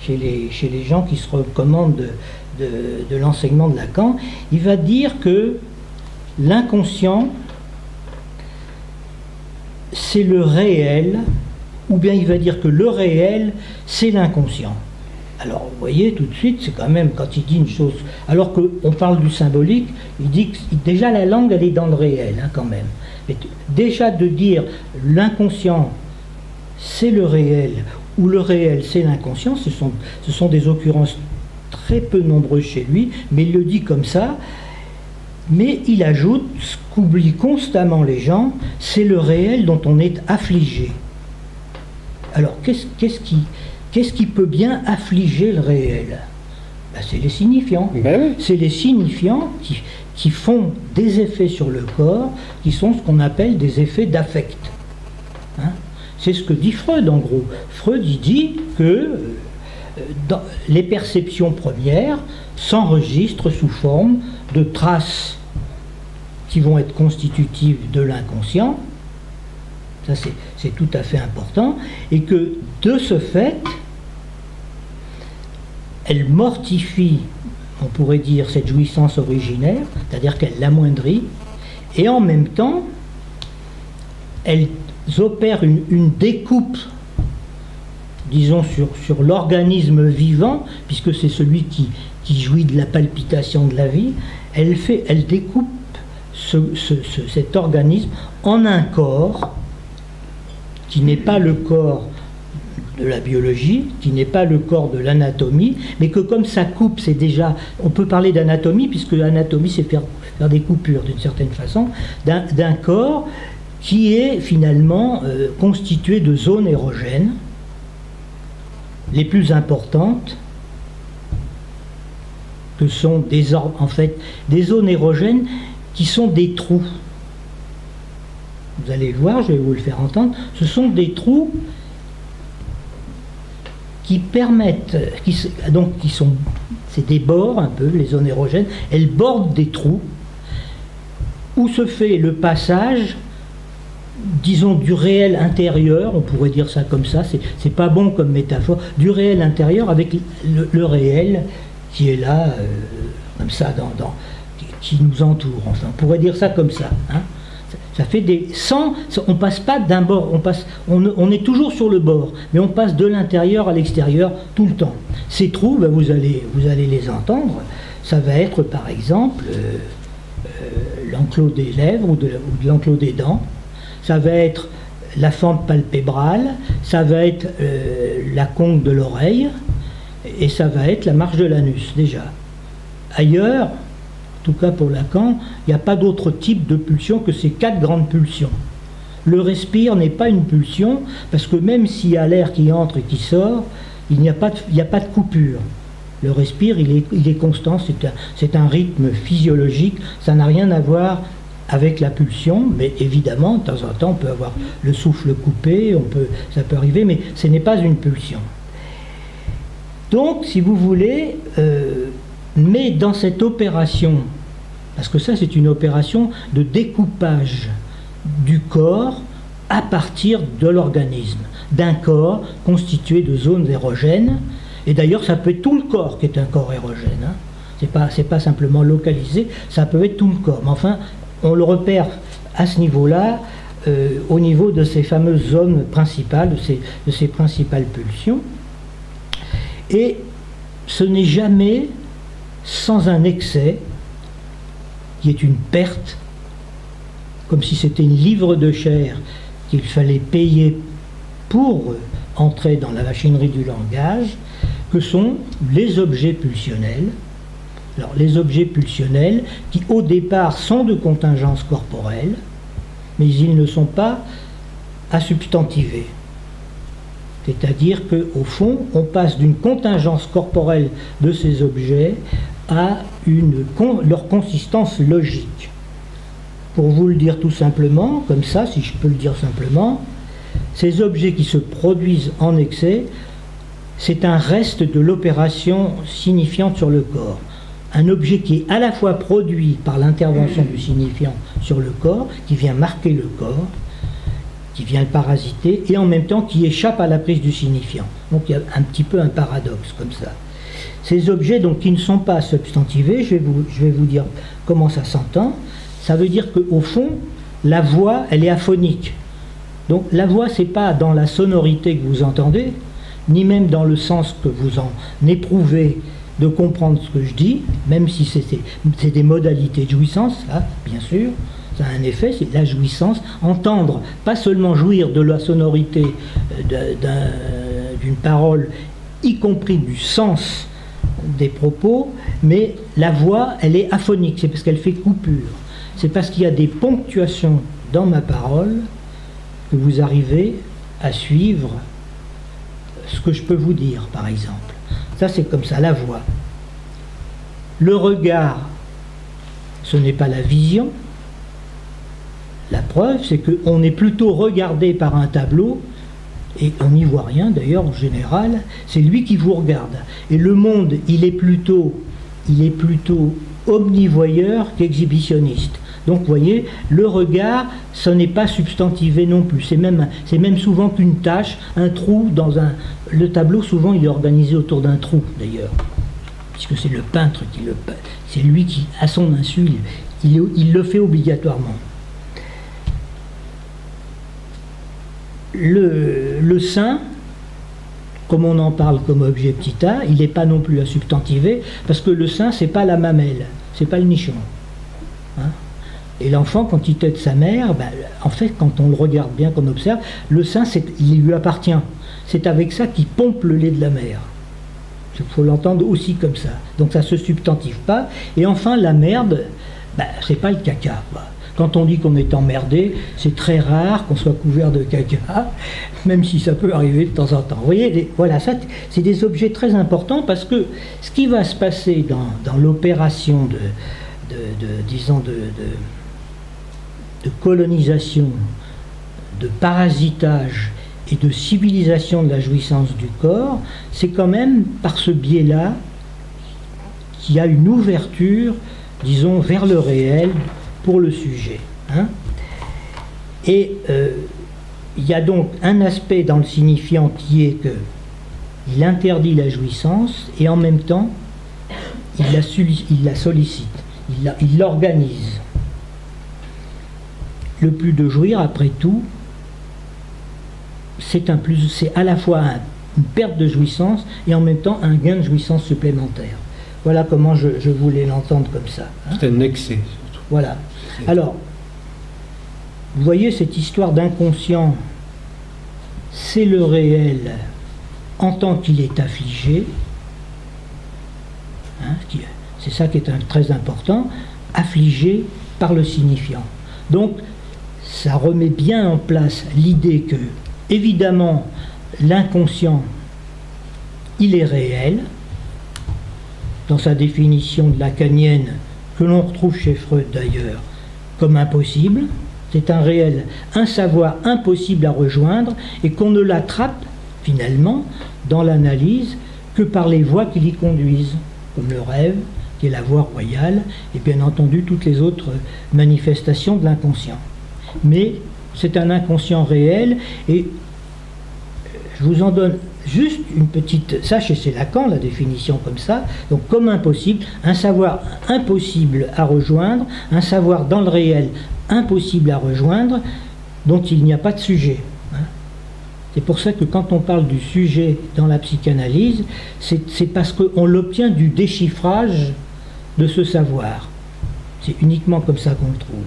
chez les gens qui se recommandent de l'enseignement de Lacan. Il va dire que l'inconscient, c'est le réel, ou bien il va dire que le réel, c'est l'inconscient. Alors, vous voyez, tout de suite, c'est quand même, quand il dit une chose... Alors qu'on parle du symbolique, il dit que déjà la langue, elle est dans le réel, hein, quand même. Mais déjà de dire l'inconscient, c'est le réel, ou le réel, c'est l'inconscient, ce sont des occurrences très peu nombreuses chez lui, mais il le dit comme ça. Mais il ajoute, ce qu'oublient constamment les gens, c'est le réel dont on est affligé. Alors, qu'est-ce qui peut bien affliger le réel? Ben, c'est les signifiants. Ben oui. C'est les signifiants qui font des effets sur le corps, qui sont ce qu'on appelle des effets d'affect. Hein? C'est ce que dit Freud, en gros. Freud, il dit que les perceptions premières s'enregistrent sous forme de traces qui vont être constitutives de l'inconscient. Ça, c'est tout à fait important. Et que, de ce fait, elle mortifie, on pourrait dire, cette jouissance originaire, c'est-à-dire qu'elle l'amoindrit, et en même temps, elles opèrent une découpe, disons, sur l'organisme vivant, puisque c'est celui qui jouit de la palpitation de la vie. Elle découpe cet organisme en un corps qui n'est pas le corps de la biologie, qui n'est pas le corps de l'anatomie, mais que comme ça coupe, c'est déjà... On peut parler d'anatomie, puisque l'anatomie, c'est faire des coupures, d'une certaine façon, d'un corps qui est finalement constitué de zones érogènes, les plus importantes, que sont en fait des zones érogènes qui sont des trous. Vous allez le voir, je vais vous le faire entendre. Ce sont des trous qui permettent, c'est des bords un peu, les zones érogènes, elles bordent des trous où se fait le passage, disons, du réel intérieur, on pourrait dire ça comme ça, c'est pas bon comme métaphore, du réel intérieur avec le réel qui est là, comme ça, qui nous entoure, enfin, on pourrait dire ça comme ça, hein. Ça fait on passe pas d'un bord, on est toujours sur le bord, mais on passe de l'intérieur à l'extérieur tout le temps. Ces trous, ben, vous allez les entendre, ça va être par exemple l'enclos des lèvres ou de l'enclos des dents, ça va être la fente palpébrale, ça va être la conque de l'oreille, et ça va être la marge de l'anus déjà. Ailleurs, en tout cas pour Lacan, il n'y a pas d'autre type de pulsion que ces 4 grandes pulsions. Le respire n'est pas une pulsion, parce que même s'il y a l'air qui entre et qui sort, il n'y a pas de coupure. Le respire, il est constant, c'est un rythme physiologique, ça n'a rien à voir avec la pulsion, mais évidemment, de temps en temps, on peut avoir le souffle coupé, ça peut arriver, mais ce n'est pas une pulsion. Donc, si vous voulez... mais dans cette opération, parce que ça c'est une opération de découpage du corps à partir de l'organisme, d'un corps constitué de zones érogènes, et d'ailleurs ça peut être tout le corps qui est un corps érogène, hein. C'est pas simplement localisé, ça peut être tout le corps, mais enfin on le repère à ce niveau-là, au niveau de ces fameuses zones principales, de ces principales pulsions, et ce n'est jamais sans un excès qui est une perte, comme si c'était une livre de chair qu'il fallait payer pour entrer dans la machinerie du langage, que sont les objets pulsionnels. Alors les objets pulsionnels qui au départ sont de contingence corporelle, mais ils ne sont pas assubstantivés. C'est-à-dire qu'au fond, on passe d'une contingence corporelle de ces objets à leur consistance logique. Pour vous le dire tout simplement, comme ça, si je peux le dire simplement, ces objets qui se produisent en excès, c'est un reste de l'opération signifiante sur le corps. Un objet qui est à la fois produit par l'intervention du signifiant sur le corps, qui vient marquer le corps, qui vient le parasiter, et en même temps qui échappe à la prise du signifiant. Donc il y a un petit peu un paradoxe comme ça. Ces objets donc qui ne sont pas substantivés, je vais vous dire comment ça s'entend. Ça veut dire qu'au fond, la voix, elle est aphonique. Donc la voix, c'est pas dans la sonorité que vous entendez, ni même dans le sens que vous en éprouvez de comprendre ce que je dis, même si c'est des modalités de jouissance, ça, bien sûr, ça a un effet, c'est la jouissance, entendre, pas seulement jouir de la sonorité d'une parole, y compris du sens des propos, mais la voix, elle est aphonique, c'est parce qu'elle fait coupure. C'est parce qu'il y a des ponctuations dans ma parole que vous arrivez à suivre ce que je peux vous dire, par exemple. Ça, c'est comme ça, la voix. Le regard, ce n'est pas la vision. La preuve, c'est qu'on est plutôt regardé par un tableau, et on n'y voit rien, d'ailleurs, en général, c'est lui qui vous regarde. Et le monde, il est plutôt omnivoyeur qu'exhibitionniste. Donc, vous voyez, le regard, ce n'est pas substantivé non plus. C'est même souvent qu'une tache, un trou dans un... Le tableau, souvent, il est organisé autour d'un trou, d'ailleurs. Puisque c'est le peintre qui le peint. C'est lui qui, à son insu, il le fait obligatoirement. Le sein, comme on en parle comme objet petit a, il n'est pas non plus à substantiver, parce que le sein, c'est pas la mamelle, c'est pas le nichon. Hein? Et l'enfant, quand il tète sa mère, ben, en fait, quand on le regarde bien, qu'on observe, le sein, il lui appartient. C'est avec ça qu'il pompe le lait de la mère. Il faut l'entendre aussi comme ça. Donc ça ne se substantive pas. Et enfin, la merde, ben, c'est pas le caca, quoi. Quand on dit qu'on est emmerdé, c'est très rare qu'on soit couvert de caca, même si ça peut arriver de temps en temps. Vous voyez, voilà, ça, c'est des objets très importants parce que ce qui va se passer dans l'opération de colonisation, de parasitage et de civilisation de la jouissance du corps, c'est quand même par ce biais-là qu'il y a une ouverture, disons, vers le réel, pour le sujet. Hein. Et il y a donc un aspect dans le signifiant qui est qu'il interdit la jouissance et en même temps il la sollicite, il l'organise. Le plus de jouir, après tout, c'est à la fois une perte de jouissance et en même temps un gain de jouissance supplémentaire. Voilà comment je voulais l'entendre comme ça. Hein. C'est un excès. Voilà. Alors, vous voyez cette histoire d'inconscient, c'est le réel en tant qu'il est affligé, hein, c'est ça qui est très important, affligé par le signifiant. Donc, ça remet bien en place l'idée que, évidemment, l'inconscient, il est réel, dans sa définition de lacanienne, que l'on retrouve chez Freud d'ailleurs, comme impossible. C'est un réel, un savoir impossible à rejoindre et qu'on ne l'attrape finalement dans l'analyse que par les voies qui l'y conduisent, comme le rêve, qui est la voie royale, et bien entendu toutes les autres manifestations de l'inconscient. Mais c'est un inconscient réel et je vous en donne juste une petite... Ça, c'est Lacan, la définition comme ça. Donc, comme impossible, un savoir impossible à rejoindre, un savoir dans le réel impossible à rejoindre, dont il n'y a pas de sujet. Hein. C'est pour ça que quand on parle du sujet dans la psychanalyse, c'est parce qu'on l'obtient du déchiffrage de ce savoir. C'est uniquement comme ça qu'on le trouve.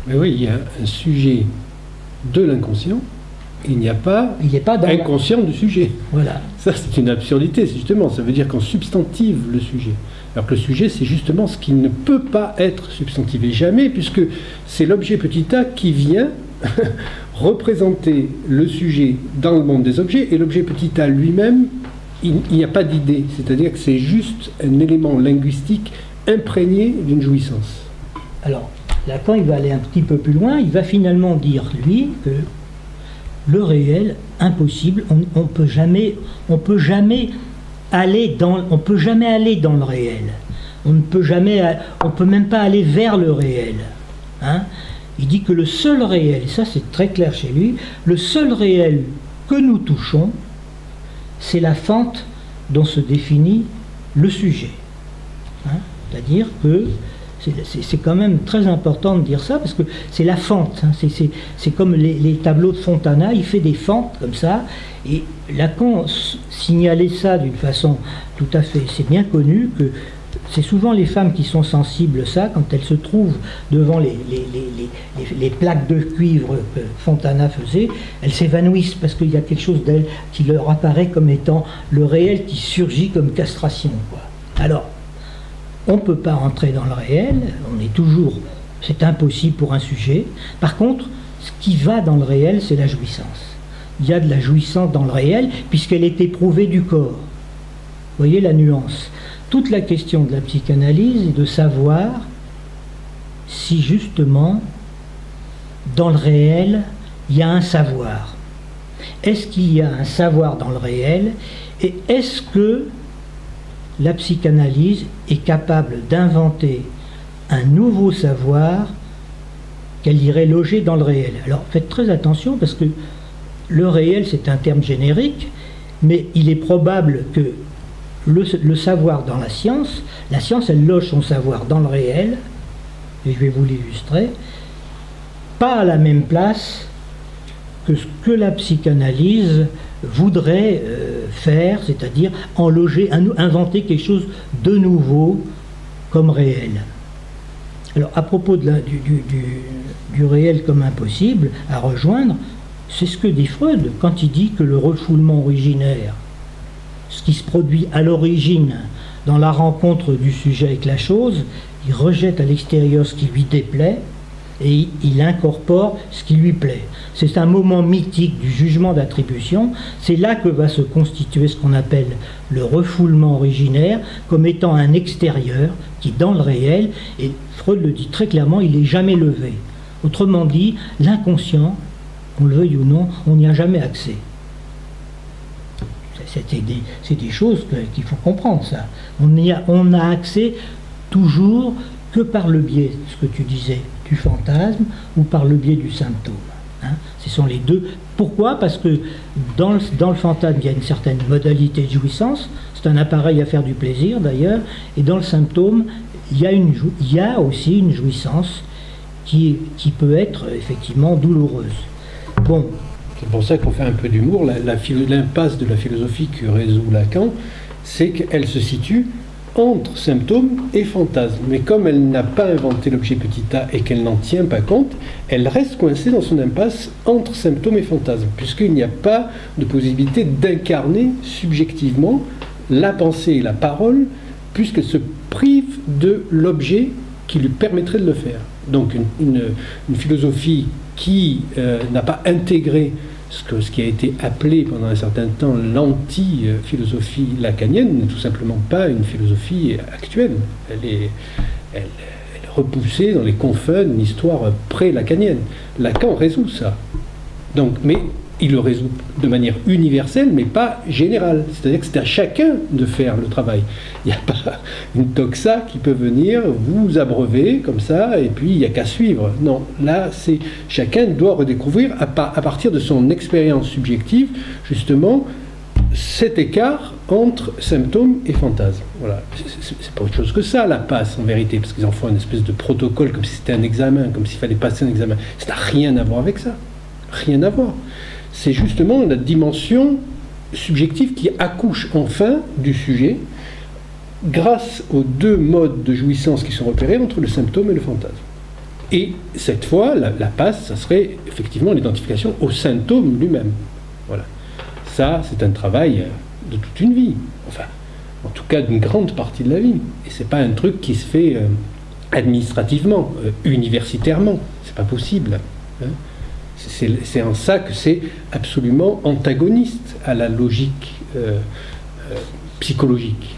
Mais oui, il y a un sujet de l'inconscient. Il n'y a pas inconscient du sujet. Voilà. Ça, c'est une absurdité, justement. Ça veut dire qu'on substantive le sujet. Alors que le sujet, c'est justement ce qui ne peut pas être substantivé jamais, puisque c'est l'objet petit a qui vient représenter le sujet dans le monde des objets, et l'objet petit a lui-même, il n'y a pas d'idée. C'est-à-dire que c'est juste un élément linguistique imprégné d'une jouissance. Alors, Lacan, il va aller un petit peu plus loin. Il va finalement dire, lui, que le réel, impossible, on peut jamais aller dans le réel. On peut même pas aller vers le réel. Hein. Il dit que le seul réel, et ça c'est très clair chez lui, le seul réel que nous touchons, c'est la fente dont se définit le sujet. Hein. C'est-à-dire que C'est quand même très important de dire ça, parce que c'est la fente. Hein. C'est comme les tableaux de Fontana, il fait des fentes comme ça, et Lacan signalait ça d'une façon tout à fait... C'est bien connu que c'est souvent les femmes qui sont sensibles à ça, quand elles se trouvent devant les plaques de cuivre que Fontana faisait, elles s'évanouissent parce qu'il y a quelque chose d'elles qui leur apparaît comme étant le réel qui surgit comme castration, quoi. Alors, on ne peut pas rentrer dans le réel, on est toujours... C'est impossible pour un sujet. Par contre, ce qui va dans le réel, c'est la jouissance. Il y a de la jouissance dans le réel, puisqu'elle est éprouvée du corps. Vous voyez la nuance. Toute la question de la psychanalyse est de savoir si justement, dans le réel, il y a un savoir. Est-ce qu'il y a un savoir dans le réel, et est-ce que la psychanalyse est capable d'inventer un nouveau savoir qu'elle irait loger dans le réel? Alors faites très attention, parce que le réel, c'est un terme générique, mais il est probable que le savoir dans la science, elle loge son savoir dans le réel, et je vais vous l'illustrer, pas à la même place que ce que la psychanalyse voudrait faire, c'est-à-dire en loger, inventer quelque chose de nouveau comme réel. Alors à propos du réel comme impossible à rejoindre, c'est ce que dit Freud quand il dit que le refoulement originaire, ce qui se produit à l'origine dans la rencontre du sujet avec la chose, il rejette à l'extérieur ce qui lui déplaît et il incorpore ce qui lui plaît. C'est un moment mythique du jugement d'attribution. C'est là que va se constituer ce qu'on appelle le refoulement originaire, comme étant un extérieur qui, dans le réel, et Freud le dit très clairement, il n'est jamais levé. Autrement dit, l'inconscient, qu'on le veuille ou non, on n'y a jamais accès. C'est des choses qu'il faut comprendre, ça. On n'a accès toujours que par le biais, ce que tu disais, du fantasme ou par le biais du symptôme. Hein. Ce sont les deux. Pourquoi? Parce que dans le fantasme, il y a une certaine modalité de jouissance, c'est un appareil à faire du plaisir d'ailleurs, et dans le symptôme, il y a aussi une jouissance qui peut être effectivement douloureuse. Bon. C'est pour ça qu'on fait un peu d'humour. L'impasse de la philosophie que résout Lacan, c'est qu'elle se situe entre symptômes et fantasmes. Mais comme elle n'a pas inventé l'objet petit a et qu'elle n'en tient pas compte, elle reste coincée dans son impasse entre symptômes et fantasmes, puisqu'il n'y a pas de possibilité d'incarner subjectivement la pensée et la parole, puisqu'elle se prive de l'objet qui lui permettrait de le faire. Donc une philosophie qui n'a pas intégré ce qui a été appelé pendant un certain temps l'anti-philosophie lacanienne n'est tout simplement pas une philosophie actuelle. Elle est repoussée dans les confins d'une histoire pré-lacanienne. Lacan résout ça. Donc, mais il le résout de manière universelle, mais pas générale. C'est-à-dire que c'est à chacun de faire le travail. Il n'y a pas une doxa qui peut venir vous abreuver comme ça, et puis il n'y a qu'à suivre. Non, là, c'est chacun doit redécouvrir à partir de son expérience subjective, justement, cet écart entre symptômes et fantasmes. Voilà. C'est pas autre chose que ça, la passe, en vérité, parce qu'ils en font une espèce de protocole, comme si c'était un examen, comme s'il fallait passer un examen. Ça n'a rien à voir avec ça. Rien à voir. C'est justement la dimension subjective qui accouche enfin du sujet grâce aux deux modes de jouissance qui sont repérés entre le symptôme et le fantasme. Et cette fois, la passe, ça serait effectivement l'identification au symptôme lui-même. Voilà. Ça, c'est un travail de toute une vie. Enfin, en tout cas, d'une grande partie de la vie. Et c'est pas un truc qui se fait administrativement, universitairement. C'est pas possible. Hein. C'est en ça que c'est absolument antagoniste à la logique psychologique.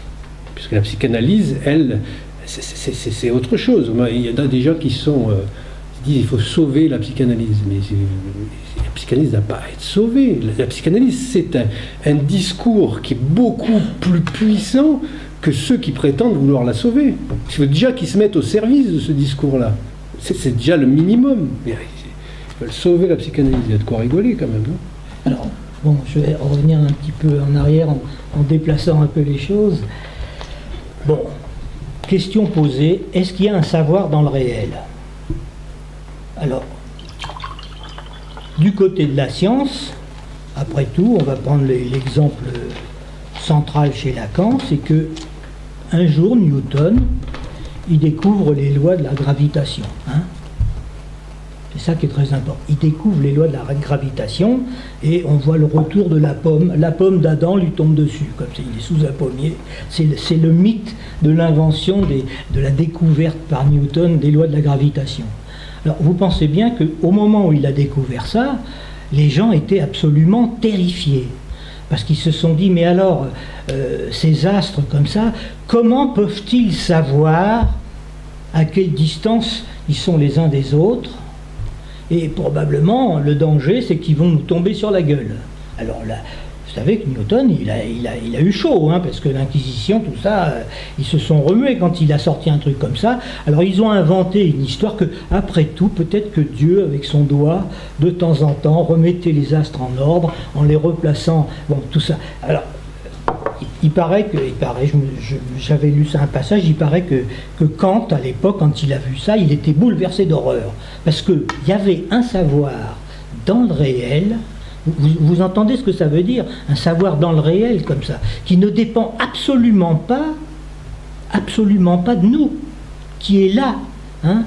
Puisque la psychanalyse, elle, c'est autre chose. Il y a des gens qui disent il faut sauver la psychanalyse. Mais la psychanalyse n'a pas à être sauvée. La psychanalyse, c'est un discours qui est beaucoup plus puissant que ceux qui prétendent vouloir la sauver. Il faut déjà qu'ils se mettent au service de ce discours-là. C'est déjà le minimum. Ils veulent sauver la psychanalyse, il y a de quoi rigoler quand même, non? Alors, bon, je vais revenir un petit peu en arrière en déplaçant un peu les choses. Bon, question posée, est-ce qu'il y a un savoir dans le réel? Alors, du côté de la science, après tout, on va prendre l'exemple central chez Lacan, c'est que un jour, Newton, il découvre les lois de la gravitation. Hein. C'est ça qui est très important. Il découvre les lois de la gravitation et on voit le retour de la pomme. La pomme d'Adam lui tombe dessus, comme ça, il est sous un pommier. C'est le mythe de l'invention, de la découverte par Newton des lois de la gravitation. Alors vous pensez bien qu'au moment où il a découvert ça, les gens étaient absolument terrifiés. Parce qu'ils se sont dit, mais alors, ces astres comme ça, comment peuvent-ils savoir à quelle distance ils sont les uns des autres? Et probablement, le danger, c'est qu'ils vont nous tomber sur la gueule. Alors là, vous savez que Newton, il a eu chaud, hein, parce que l'Inquisition, tout ça, ils se sont remués quand il a sorti un truc comme ça. Alors ils ont inventé une histoire que, après tout, peut-être que Dieu, avec son doigt, de temps en temps, remettait les astres en ordre, en les replaçant, bon, tout ça. Alors, j'avais lu ça un passage, il paraît que Kant, à l'époque, quand il a vu ça, il était bouleversé d'horreur. Parce qu'il y avait un savoir dans le réel, vous entendez ce que ça veut dire? Un savoir dans le réel, comme ça, qui ne dépend absolument pas de nous, qui est là, hein?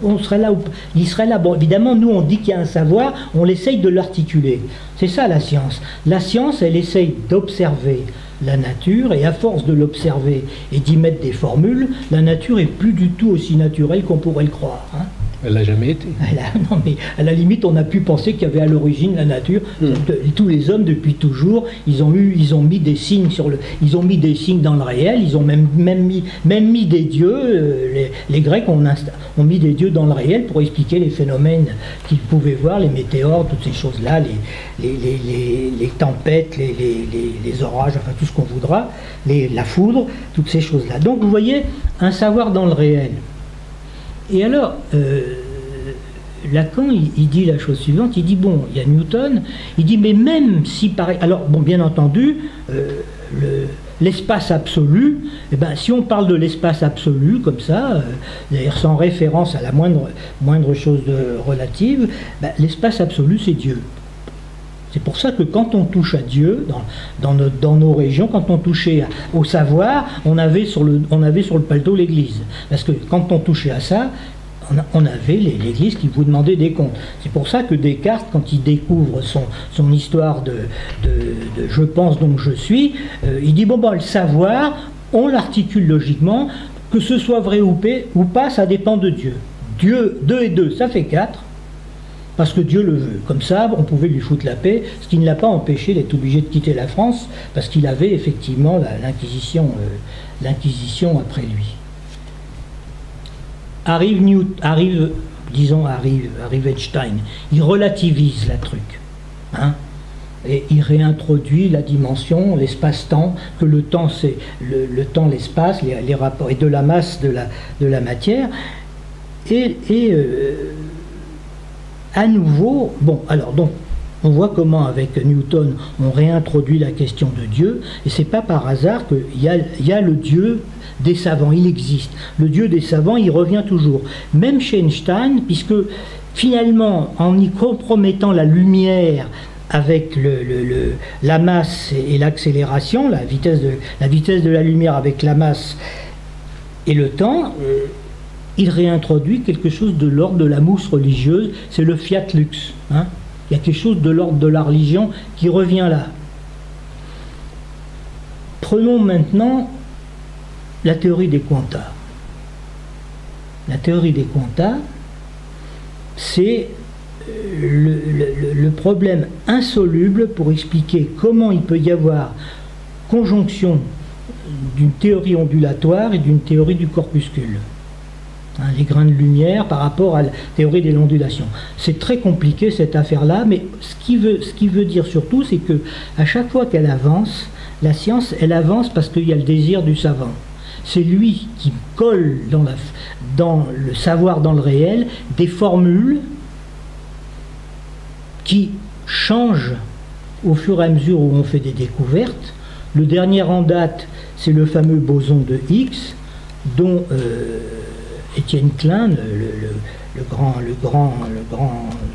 On serait là, il serait là. Bon, évidemment, nous, on dit qu'il y a un savoir, on essaye de l'articuler. C'est ça, la science. La science, elle essaye d'observer la nature, et à force de l'observer et d'y mettre des formules, la nature est plus du tout aussi naturelle qu'on pourrait le croire. Hein. Elle l'a jamais été. Non, mais à la limite, on a pu penser qu'il y avait à l'origine la nature. Tous les hommes, depuis toujours, ils ont mis des signes ils ont mis des signes dans le réel. Ils ont même mis des dieux. Les Grecs ont mis des dieux dans le réel pour expliquer les phénomènes qu'ils pouvaient voir, les météores, toutes ces choses-là, les tempêtes, les orages, enfin tout ce qu'on voudra, la foudre, toutes ces choses-là. Donc vous voyez, un savoir dans le réel. Et alors, Lacan, il dit la chose suivante, il dit, bon, il y a Newton, il dit, mais même si, alors, bon, bien entendu, l'espace absolu, eh ben, si on parle de l'espace absolu, comme ça, d'ailleurs sans référence à la moindre chose relative, ben, l'espace absolu, c'est Dieu. C'est pour ça que quand on touche à Dieu, dans nos régions, quand on touchait au savoir, on avait sur le paletot l'Église. Parce que quand on touchait à ça, on avait l'Église qui vous demandait des comptes. C'est pour ça que Descartes, quand il découvre son histoire de je pense donc je suis, il dit, bon, le savoir, on l'articule logiquement, que ce soit vrai ou pas, ça dépend de Dieu. Dieu, 2 et 2, ça fait 4. Parce que Dieu le veut. Comme ça, on pouvait lui foutre la paix, ce qui ne l'a pas empêché d'être obligé de quitter la France, parce qu'il avait effectivement l'Inquisition après lui. Arrive Einstein, il relativise la truc, hein, et il réintroduit la dimension, l'espace-temps, que le temps c'est le temps, l'espace, les rapports, et de la masse de la matière, à nouveau, bon, alors donc, on voit comment avec Newton, on réintroduit la question de Dieu, et c'est pas par hasard qu'il y a le Dieu des savants, il existe. Le Dieu des savants, il revient toujours. Même chez Einstein, puisque finalement, en y compromettant la lumière avec la masse et l'accélération, la vitesse de la lumière avec la masse et le temps, il réintroduit quelque chose de l'ordre de la mousse religieuse, c'est le fiat lux. Hein. Il y a quelque chose de l'ordre de la religion qui revient là. Prenons maintenant la théorie des quanta. La théorie des quanta, c'est le problème insoluble pour expliquer comment il peut y avoir conjonction d'une théorie ondulatoire et d'une théorie du corpuscule. Hein, les grains de lumière par rapport à la théorie de l'ondulation. C'est très compliqué cette affaire-là, mais ce qui veut dire surtout, c'est que à chaque fois qu'elle avance, la science, elle avance parce qu'il y a le désir du savant. C'est lui qui colle dans le savoir, dans le réel, des formules qui changent au fur et à mesure où on fait des découvertes. Le dernier en date, c'est le fameux boson de Higgs. dont Étienne Klein,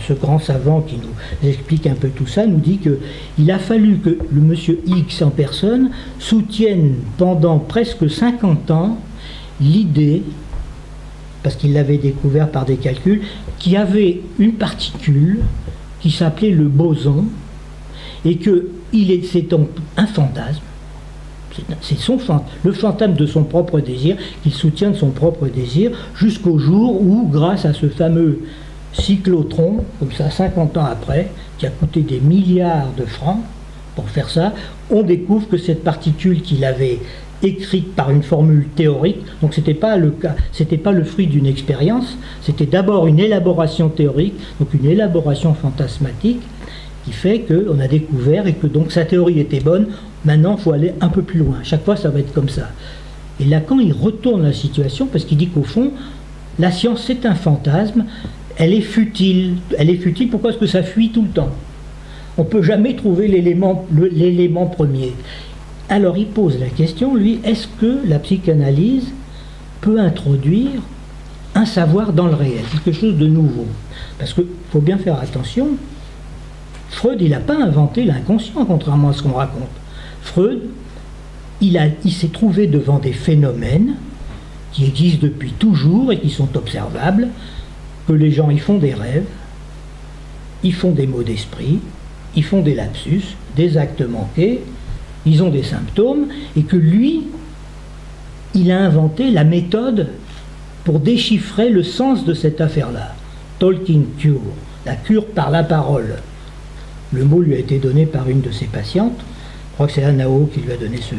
ce grand savant qui nous explique un peu tout ça, nous dit qu'il a fallu que le monsieur X en personne soutienne pendant presque 50 ans l'idée, parce qu'il l'avait découvert par des calculs, qu'il y avait une particule qui s'appelait le boson, et que c'est un fantasme. C'est le fantasme de son propre désir, qu'il soutient de son propre désir, jusqu'au jour où, grâce à ce fameux cyclotron, comme ça 50 ans après, qui a coûté des milliards de francs pour faire ça, on découvre que cette particule qu'il avait écrite par une formule théorique, donc c'était pas le fruit d'une expérience, c'était d'abord une élaboration théorique, donc une élaboration fantasmatique, qui fait qu'on a découvert et que donc sa théorie était bonne. Maintenant, il faut aller un peu plus loin. Chaque fois, ça va être comme ça. Et Lacan, il retourne la situation parce qu'il dit qu'au fond, la science, c'est un fantasme, elle est futile. Elle est futile, pourquoi? Parce que ça fuit tout le temps. On ne peut jamais trouver l'élément premier. Alors, il pose la question, lui, est-ce que la psychanalyse peut introduire un savoir dans le réel, quelque chose de nouveau? Parce qu'il faut bien faire attention, Freud, il n'a pas inventé l'inconscient, contrairement à ce qu'on raconte. Freud, il s'est trouvé devant des phénomènes qui existent depuis toujours et qui sont observables, que les gens, ils font des rêves, ils font des maux d'esprit, ils font des lapsus, des actes manqués, ils ont des symptômes, et que lui, il a inventé la méthode pour déchiffrer le sens de cette affaire-là. Talking cure, la cure par la parole. Le mot lui a été donné par une de ses patientes. Je crois que c'est Anao qui lui a donné ce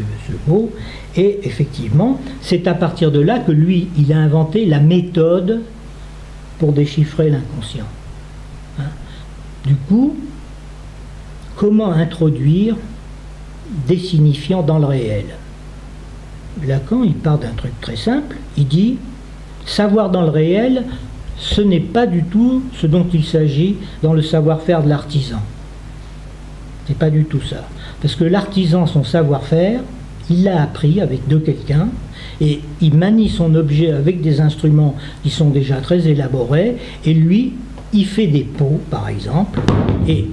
mot. Et effectivement, c'est à partir de là que lui, il a inventé la méthode pour déchiffrer l'inconscient. Hein? Du coup, comment introduire des signifiants dans le réel? Lacan, il part d'un truc très simple. Il dit, savoir dans le réel, ce n'est pas du tout ce dont il s'agit dans le savoir-faire de l'artisan. C'est pas du tout ça. Parce que l'artisan, son savoir-faire, il l'a appris de quelqu'un, et il manie son objet avec des instruments qui sont déjà très élaborés, et lui, il fait des pots, par exemple, et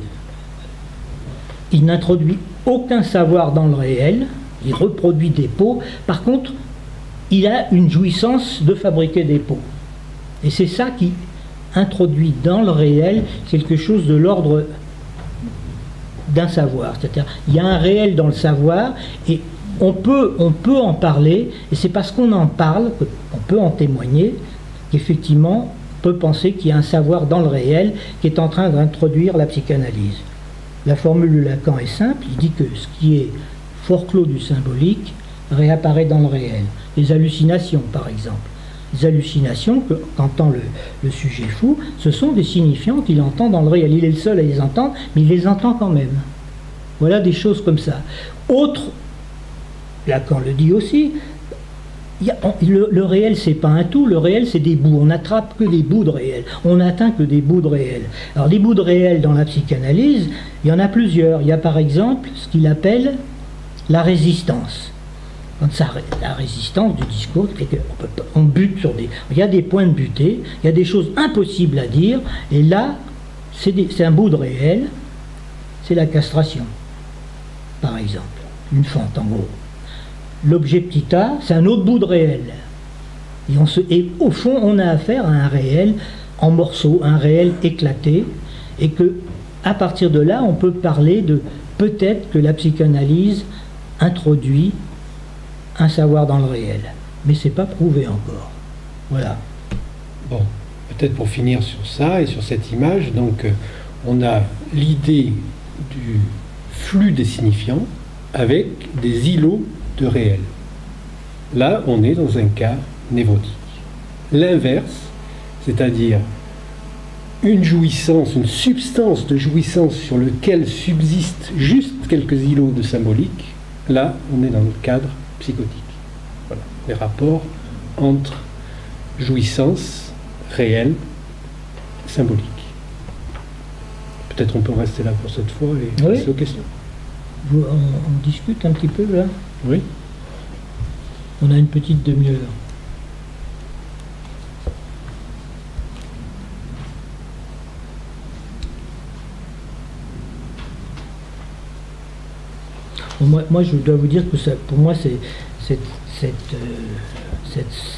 il n'introduit aucun savoir dans le réel, il reproduit des pots. Par contre, il a une jouissance de fabriquer des pots. Et c'est ça qui introduit dans le réel quelque chose de l'ordre d'un savoir. C'est-à-dire, il y a un réel dans le savoir, et on peut en parler, et c'est parce qu'on en parle qu'on peut en témoigner, qu'effectivement, on peut penser qu'il y a un savoir dans le réel qui est en train d'introduire la psychanalyse. La formule de Lacan est simple, il dit que ce qui est forclos du symbolique réapparaît dans le réel. Les hallucinations, par exemple. Les hallucinations qu'entend le sujet fou, ce sont des signifiants qu'il entend dans le réel. Il est le seul à les entendre, mais il les entend quand même. Voilà des choses comme ça. Autre, Lacan le dit aussi, le réel, c'est pas un tout, le réel, c'est des bouts. On n'attrape que des bouts de réel. On n'atteint que des bouts de réel. Alors, des bouts de réel dans la psychanalyse, il y en a plusieurs. Il y a par exemple ce qu'il appelle la résistance. La résistance du discours, on bute sur des... Il y a des points de butée, il y a des choses impossibles à dire, et là, c'est un bout de réel, c'est la castration, par exemple, une fente en gros. L'objet petit a, c'est un autre bout de réel. Et au fond, on a affaire à un réel en morceaux, un réel éclaté, et que, à partir de là, on peut parler de peut-être que la psychanalyse introduit un savoir dans le réel. Mais c'est pas prouvé encore. Voilà. Bon, peut-être pour finir sur ça et sur cette image, donc on a l'idée du flux des signifiants avec des îlots de réel. Là, on est dans un cas névrotique. L'inverse, c'est-à-dire une jouissance, une substance de jouissance sur lequel subsistent juste quelques îlots de symbolique, là, on est dans le cadre psychotique. Voilà, les rapports entre jouissance réelle, symbolique. Peut-être on peut rester là pour cette fois et passer aux questions. On discute un petit peu là? Oui. On a une petite demi-heure. moi, je dois vous dire que ça, pour moi, cette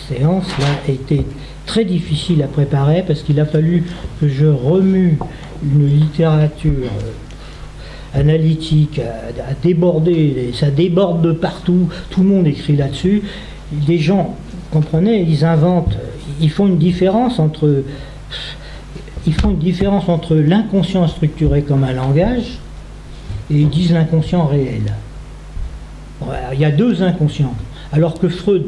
séance-là a été très difficile à préparer parce qu'il a fallu que je remue une littérature analytique à déborder, ça déborde de partout, tout le monde écrit là-dessus. Les gens, comprenez, ils inventent, ils font une différence entre l'inconscient structuré comme un langage et ils disent l'inconscient réel. Il y a deux inconscients. Alors que Freud,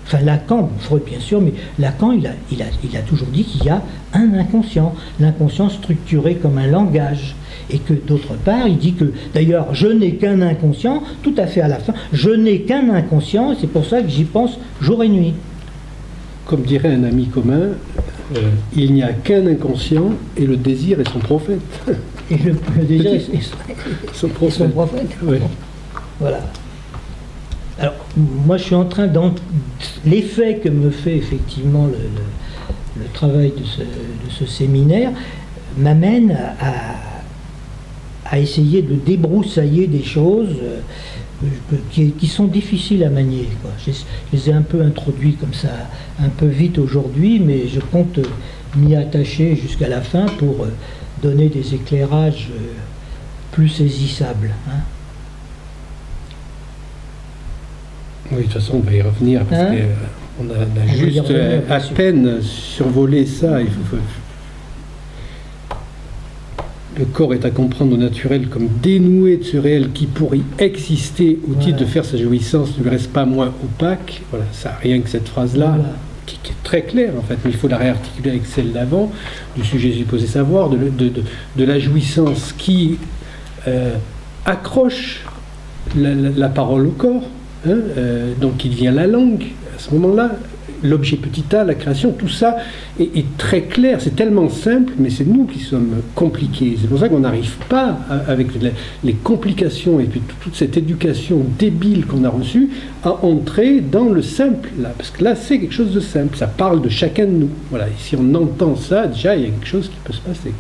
enfin Lacan, Freud bien sûr, mais Lacan il a toujours dit qu'il y a un inconscient, l'inconscient structuré comme un langage. Et que d'autre part, il dit que, d'ailleurs, je n'ai qu'un inconscient, tout à fait à la fin, je n'ai qu'un inconscient, et c'est pour ça que j'y pense jour et nuit. Comme dirait un ami commun, il n'y a qu'un inconscient et le désir est son prophète. Et le désir est son prophète. Son prophète. Oui. Voilà. Alors, moi, je suis en train l'effet que me fait effectivement le travail de ce séminaire m'amène à essayer de débroussailler des choses qui sont difficiles à manier, quoi. Je les ai un peu introduits comme ça, un peu vite aujourd'hui, mais je compte m'y attacher jusqu'à la fin pour donner des éclairages plus saisissables. Hein. Oui, de toute façon, on va y revenir, parce qu'on a juste à peine survolé ça. Il faut... Le corps est à comprendre au naturel comme dénoué de ce réel qui, pour y exister au titre de faire sa jouissance, ne lui reste pas moins opaque. Voilà, ça rien que cette phrase-là, qui est très claire en fait, mais il faut la réarticuler avec celle d'avant, du sujet supposé savoir, de la jouissance qui accroche la parole au corps, hein, donc il devient la langue à ce moment-là. L'objet petit a, la création, tout ça est très clair, c'est tellement simple, mais c'est nous qui sommes compliqués. C'est pour ça qu'on n'arrive pas, avec les complications et puis toute cette éducation débile qu'on a reçue, à entrer dans le simple, là. Parce que là, c'est quelque chose de simple, ça parle de chacun de nous. Voilà. Et si on entend ça, déjà, il y a quelque chose qui peut se passer.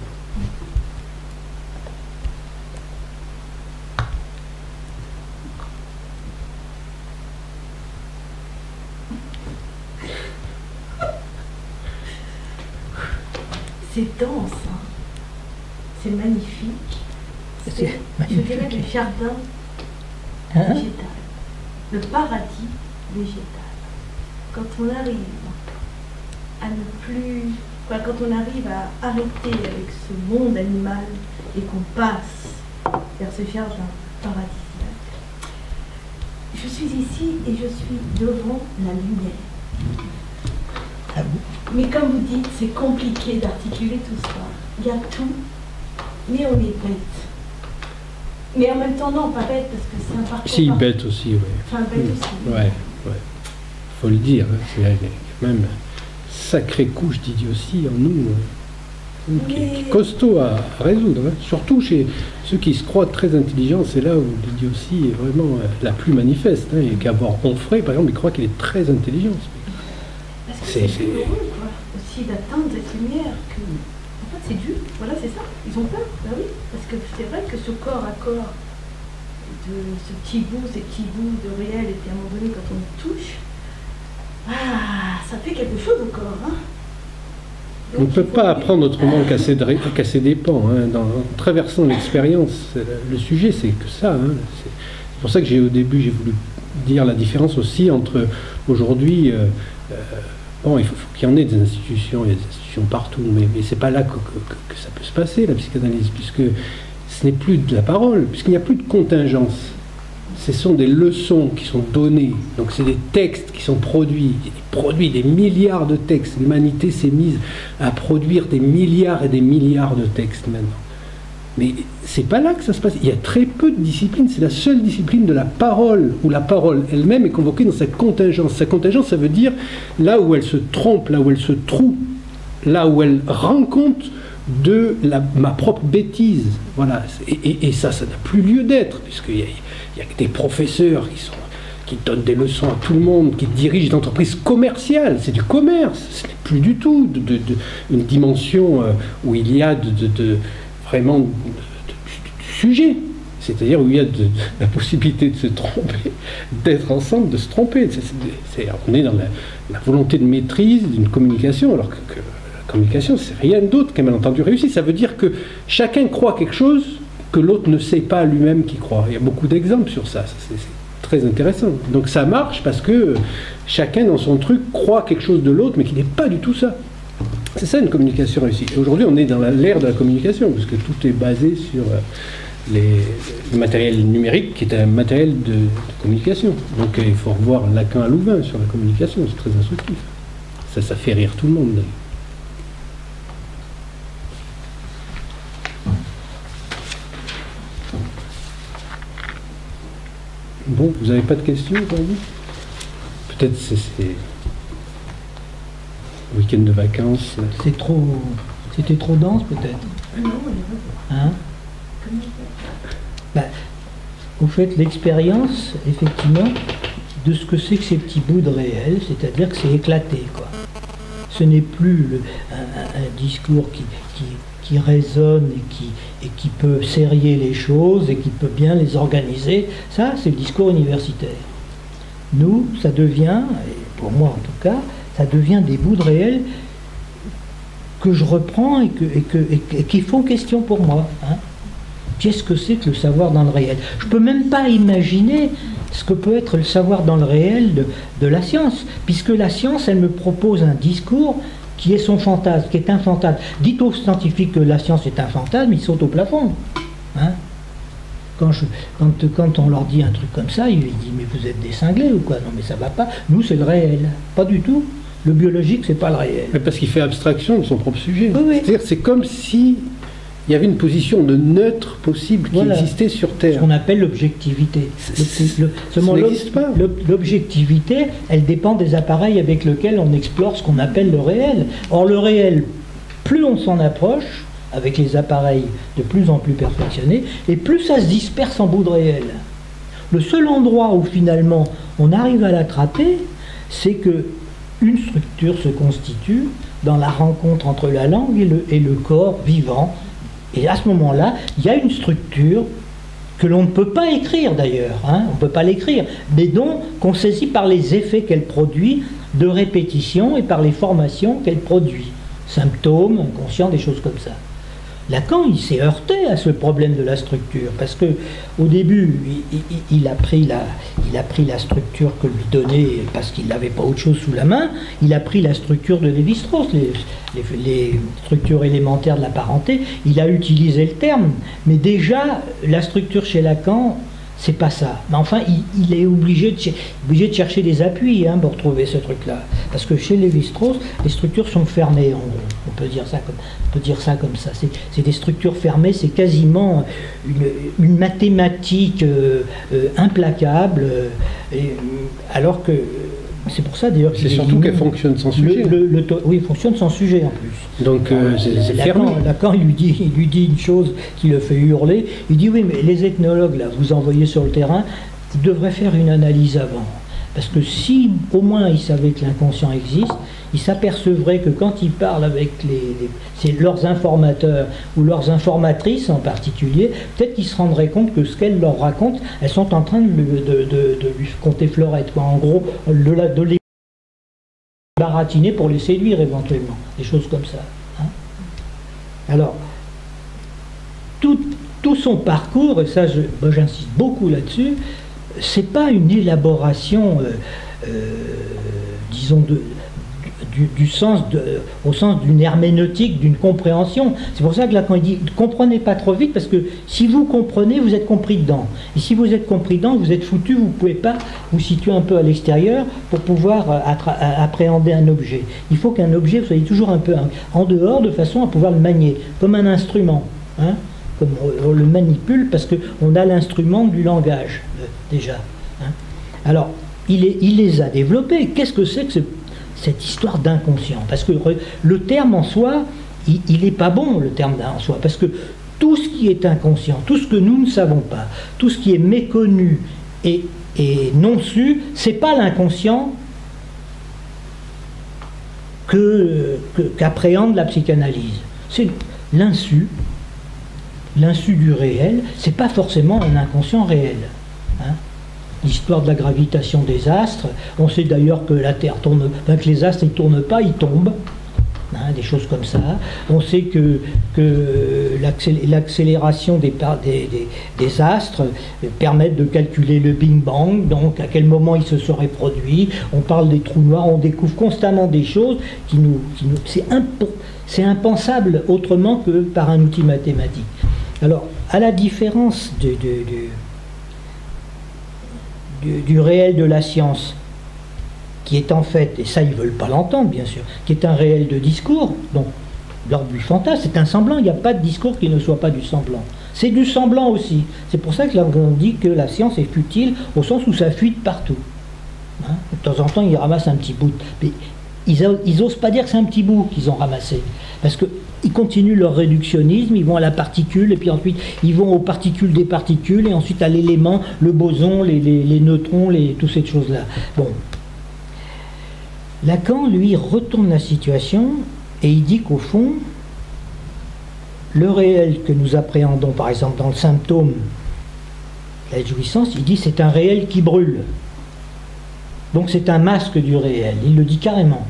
C'est dense, hein. C'est magnifique. C'est, je dirais, le jardin végétal, le paradis végétal. Quand on arrive à ne plus, quand on arrive à arrêter avec ce monde animal et qu'on passe vers ce jardin paradisiaque, je suis ici et je suis devant la lumière. Mais comme vous dites, c'est compliqué d'articuler tout ça. Il y a tout, mais on est bête. Mais en même temps, non, pas bête, parce que c'est un parcours... Si, bête aussi, oui. Enfin, bête aussi. Ouais. Faut le dire, hein. Il y a quand même une sacrée couche d'idiotie en nous, qui est costaud à résoudre. Hein. Surtout chez ceux qui se croient très intelligents, c'est là où l'idiotie est vraiment la plus manifeste. Hein. Et qu'avoir Onfray, par exemple, il croit qu'il est très intelligent. C'est douloureux, quoi, aussi d'atteindre cette lumière. En fait, c'est dur. Voilà, c'est ça. Ils ont peur. Ben oui, parce que c'est vrai que ce corps à corps, ces petits bouts de réel, et puis à un moment donné, quand on y touche, ça fait quelque chose au corps. Hein. Donc, on ne peut pas apprendre autrement qu'à ses dépens. Hein. En traversant l'expérience, le sujet, c'est que ça. Hein. C'est pour ça que au début, j'ai voulu dire la différence aussi entre aujourd'hui... Bon, il faut qu'il y en ait des institutions, il y a des institutions partout, mais c'est pas là que ça peut se passer, la psychanalyse, puisque ce n'est plus de la parole, puisqu'il n'y a plus de contingence. Ce sont des leçons qui sont données, donc c'est des textes qui sont produits, des milliards de textes. L'humanité s'est mise à produire des milliards et des milliards de textes maintenant. Mais c'est pas là que ça se passe. Il y a très peu de disciplines. C'est la seule discipline de la parole, où la parole elle-même est convoquée dans sa contingence. Sa contingence, ça veut dire là où elle se trompe, là où elle se troue, là où elle rend compte de ma propre bêtise. Voilà. Et ça n'a plus lieu d'être, puisqu'il y a des professeurs qui donnent des leçons à tout le monde, qui dirigent des entreprises commerciales. C'est du commerce. Ce n'est plus du tout une dimension où il y a vraiment du sujet. c'est-à-dire où il y a la possibilité de se tromper, d'être ensemble, de se tromper. On est dans la volonté de maîtrise d'une communication, alors que la communication, c'est rien d'autre qu'un malentendu réussi. Ça veut dire que chacun croit quelque chose que l'autre ne sait pas lui-même qu'il croit. Il y a beaucoup d'exemples sur ça. C'est très intéressant. Donc ça marche parce que chacun dans son truc croit quelque chose de l'autre, mais qui n'est pas du tout ça. C'est ça une communication réussie. Et aujourd'hui, on est dans l'ère de la communication, parce que tout est basé sur le matériel numérique, qui est un matériel de communication. Donc il faut revoir Lacan à Louvain sur la communication, c'est très instructif. Ça fait rire tout le monde. Bon, vous n'avez pas de questions aujourd'hui? Peut-être c'est week-end de vacances. C'était trop dense peut-être. Hein? Ben, vous faites l'expérience, effectivement, de ce que c'est que ces petits bouts de réel, c'est-à-dire que c'est éclaté, quoi. Ce n'est plus un discours qui résonne et qui peut serrer les choses et qui peut bien les organiser. Ça, c'est le discours universitaire. Nous, ça devient, et pour moi en tout cas, ça devient des bouts de réel que je reprends et qui font question pour moi. Hein. Qu'est-ce que c'est que le savoir dans le réel? Je ne peux même pas imaginer ce que peut être le savoir dans le réel de la science, puisque la science, elle me propose un discours qui est son fantasme, qui est un fantasme. Dites aux scientifiques que la science est un fantasme, ils sautent au plafond. Hein. Quand on leur dit un truc comme ça, ils disent mais vous êtes des cinglés ou quoi? Non mais ça va pas, nous c'est le réel. Pas du tout. Le biologique, c'est pas le réel. Mais parce qu'il fait abstraction de son propre sujet. Oui, oui. C'est-à-dire c'est comme si il y avait une position de neutre possible qui existait sur Terre. Ce qu'on appelle l'objectivité. Ça n'existe pas. L'objectivité, elle dépend des appareils avec lesquels on explore ce qu'on appelle le réel. Or le réel, plus on s'en approche, avec les appareils de plus en plus perfectionnés, et plus ça se disperse en bouts de réel. Le seul endroit où finalement on arrive à l'attraper, c'est que une structure se constitue dans la rencontre entre la langue et le corps vivant. Et à ce moment-là, il y a une structure que l'on ne peut pas écrire d'ailleurs, hein, on ne peut pas l'écrire, mais qu'on saisit par les effets qu'elle produit de répétition et par les formations qu'elle produit. Symptômes, inconscients, des choses comme ça. Lacan, il s'est heurté à ce problème de la structure, parce que au début, il a pris la structure que lui donnait, parce qu'il n'avait pas autre chose sous la main, il a pris la structure de Lévi-Strauss, les structures élémentaires de la parenté, il a utilisé le terme, mais déjà, la structure chez Lacan, c'est pas ça. Mais enfin, il est obligé de chercher des appuis pour trouver ce truc-là. Parce que chez Lévi-Strauss, les structures sont fermées, en gros. On peut dire ça comme ça. C'est des structures fermées, c'est quasiment une mathématique implacable. Alors que c'est pour ça d'ailleurs c'est surtout qu'elle fonctionne sans sujet. Oui, elle fonctionne sans sujet en plus. Donc c'est fermé. Lacan, il lui dit une chose qui le fait hurler. Il dit oui, mais les ethnologues, là, vous envoyez sur le terrain, ils devraient faire une analyse avant. Parce que si au moins ils savaient que l'inconscient existe, ils s'apercevraient que quand ils parlent avec leurs informateurs ou leurs informatrices en particulier, peut-être qu'ils se rendraient compte que ce qu'elles leur racontent, elles sont en train de lui conter fleurette, quoi. En gros, de les baratiner pour les séduire éventuellement, des choses comme ça. Hein. Alors, tout son parcours, et ça j'insiste beaucoup là-dessus, c'est pas une élaboration, disons, au sens d'une herméneutique, d'une compréhension. C'est pour ça que Lacan dit, ne comprenez pas trop vite, parce que si vous comprenez, vous êtes compris dedans. Et si vous êtes compris dedans, vous êtes foutu, vous ne pouvez pas vous situer un peu à l'extérieur pour pouvoir appréhender un objet. Il faut qu'un objet, vous soyez toujours un peu en dehors, de façon à pouvoir le manier, comme un instrument. Hein, comme on le manipule, parce qu'on a l'instrument du langage, déjà. Hein. Alors, il les a développés. Qu'est-ce que c'est que cette histoire d'inconscient? Parce que le terme en soi, il n'est pas bon, le terme en soi, parce que tout ce qui est inconscient, tout ce que nous ne savons pas, tout ce qui est méconnu et non su, c'est pas l'inconscient qu'appréhende la psychanalyse. C'est l'insu, l'insu du réel, c'est pas forcément un inconscient réel. Hein. L'histoire de la gravitation des astres, on sait d'ailleurs que la Terre tourne, enfin, que les astres ne tournent pas, ils tombent. Hein, des choses comme ça. On sait que l'accélération des astres permet de calculer le Big Bang, donc à quel moment il se serait produit. On parle des trous noirs, on découvre constamment des choses qui nous c'est impensable autrement que par un outil mathématique. Alors, à la différence du réel de la science, qui est en fait, et ça ils ne veulent pas l'entendre bien sûr, qui est un réel de discours, donc l'ordre du fantasme, c'est un semblant, il n'y a pas de discours qui ne soit pas du semblant. C'est du semblant aussi. C'est pour ça que là on dit que la science est futile, au sens où ça fuite partout. Hein, de temps en temps ils ramassent un petit bout, mais ils n'osent pas dire que c'est un petit bout qu'ils ont ramassé, parce qu'ils continuent leur réductionnisme, ils vont à la particule, et puis ensuite ils vont aux particules des particules, et ensuite à l'élément, le boson, les neutrons, toutes ces choses-là. Bon. Lacan, lui, retourne la situation et il dit qu'au fond, le réel que nous appréhendons, par exemple dans le symptôme de la jouissance, il dit c'est un réel qui brûle. Donc c'est un masque du réel, il le dit carrément.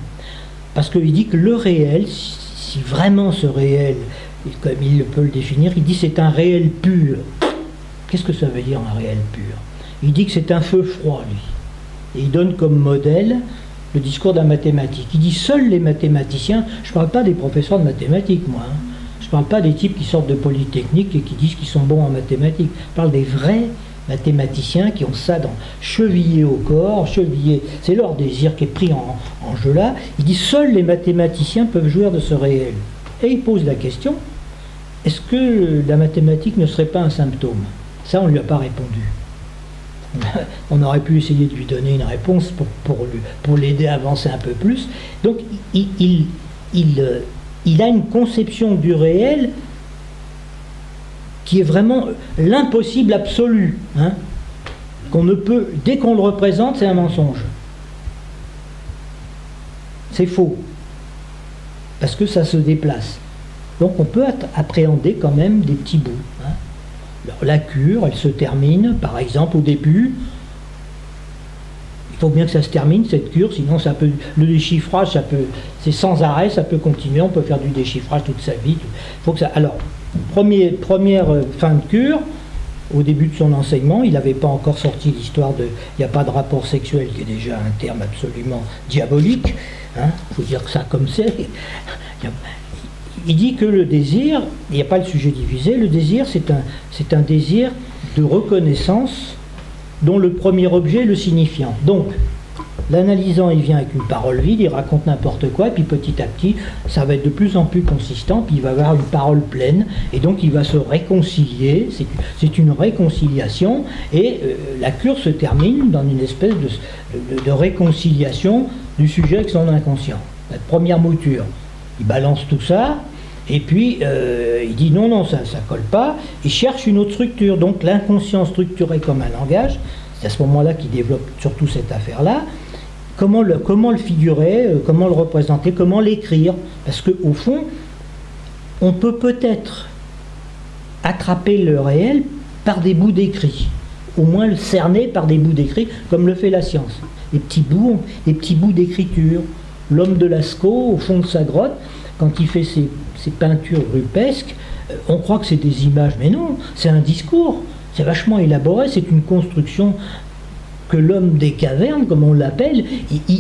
Parce qu'il dit que le réel, si vraiment ce réel, comme il peut le définir, il dit c'est un réel pur. Qu'est-ce que ça veut dire un réel pur? Il dit que c'est un feu froid, lui. Et il donne comme modèle le discours d'un mathématique. Il dit seuls les mathématiciens, je ne parle pas des professeurs de mathématiques, moi, hein. Je ne parle pas des types qui sortent de Polytechnique et qui disent qu'ils sont bons en mathématiques. Je parle des vrais mathématiciens qui ont ça chevillé au corps, chevillé, c'est leur désir qui est pris en jeu là. Il dit seuls les mathématiciens peuvent jouir de ce réel. Et il pose la question, est-ce que la mathématique ne serait pas un symptôme? Ça, on ne lui a pas répondu. On aurait pu essayer de lui donner une réponse pour l'aider à avancer un peu plus. Donc il a une conception du réel qui est vraiment l'impossible absolu, hein, qu'on ne peut, dès qu'on le représente, c'est un mensonge. C'est faux, parce que ça se déplace. Donc on peut appréhender quand même des petits bouts. Hein. Alors, la cure, elle se termine, par exemple, au début. Il faut bien que ça se termine, cette cure, sinon ça peut, le déchiffrage, c'est sans arrêt, ça peut continuer, on peut faire du déchiffrage toute sa vie. Faut que ça, alors, première fin de cure, au début de son enseignement, il n'avait pas encore sorti l'histoire de « il n'y a pas de rapport sexuel », qui est déjà un terme absolument diabolique. Hein, faut dire que ça comme c'est. Il dit que le désir, il n'y a pas le sujet divisé, le désir c'est un désir de reconnaissance dont le premier objet est le signifiant. Donc, l'analysant, il vient avec une parole vide, il raconte n'importe quoi, et puis petit à petit, ça va être de plus en plus consistant, puis il va avoir une parole pleine, et donc il va se réconcilier, c'est une réconciliation, et la cure se termine dans une espèce de réconciliation du sujet avec son inconscient. La première mouture, il balance tout ça, et puis il dit non, ça colle pas, il cherche une autre structure, donc l'inconscient structuré comme un langage, c'est à ce moment-là qu'il développe surtout cette affaire-là. Comment le figurer, comment le représenter, comment l'écrire, parce qu'au fond, on peut peut-être attraper le réel par des bouts d'écrit, au moins le cerner par des bouts d'écrit, comme le fait la science. Les petits bouts d'écriture. L'homme de Lascaux, au fond de sa grotte, quand il fait ses peintures rupesques, on croit que c'est des images, mais non, c'est un discours, c'est vachement élaboré, c'est une construction que l'homme des cavernes, comme on l'appelle,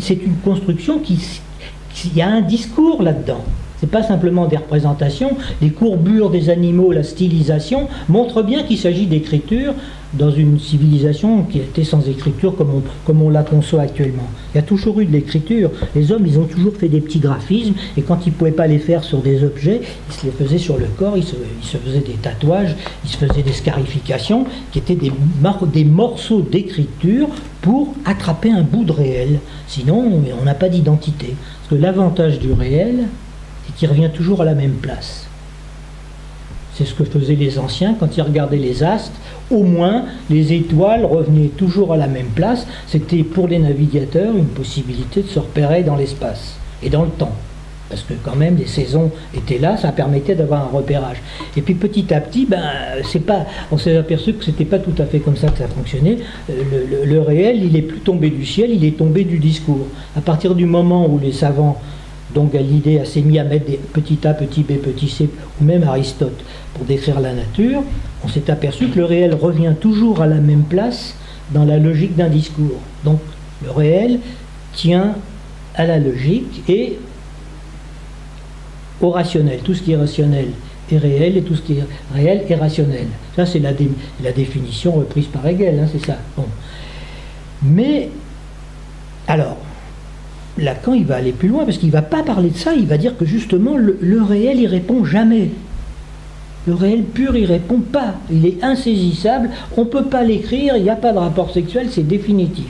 c'est une construction il y a un discours là-dedans. C'est pas simplement des représentations, les courbures des animaux, la stylisation montrent bien qu'il s'agit d'écriture dans une civilisation qui était sans écriture comme on la conçoit actuellement. Il y a toujours eu de l'écriture. Les hommes, ils ont toujours fait des petits graphismes, et quand ils ne pouvaient pas les faire sur des objets, ils se les faisaient sur le corps, ils se faisaient des tatouages, ils se faisaient des scarifications, qui étaient des morceaux d'écriture pour attraper un bout de réel. Sinon, on n'a pas d'identité. Parce que l'avantage du réel, c'est qu'il revient toujours à la même place. C'est ce que faisaient les anciens quand ils regardaient les astres. Au moins, les étoiles revenaient toujours à la même place. C'était pour les navigateurs une possibilité de se repérer dans l'espace et dans le temps. parce que quand même les saisons étaient là, ça permettait d'avoir un repérage. Et puis petit à petit, on s'est aperçu que c'était pas tout à fait comme ça que ça fonctionnait. Le réel, il est plus tombé du ciel, il est tombé du discours. À partir du moment où les savants, donc Galilée s'est mis à mettre des petit a, petit b, petit c, ou même Aristote, pour décrire la nature, on s'est aperçu que le réel revient toujours à la même place dans la logique d'un discours. Donc le réel tient à la logique et au rationnel. Tout ce qui est rationnel est réel et tout ce qui est réel est rationnel. Ça, c'est la définition reprise par Hegel, hein, c'est ça. Bon. Mais, alors, Lacan, il va aller plus loin parce qu'il ne va pas parler de ça, il va dire que justement, le réel, il répond jamais. Le réel pur, il répond pas. Il est insaisissable, on ne peut pas l'écrire, il n'y a pas de rapport sexuel, c'est définitif.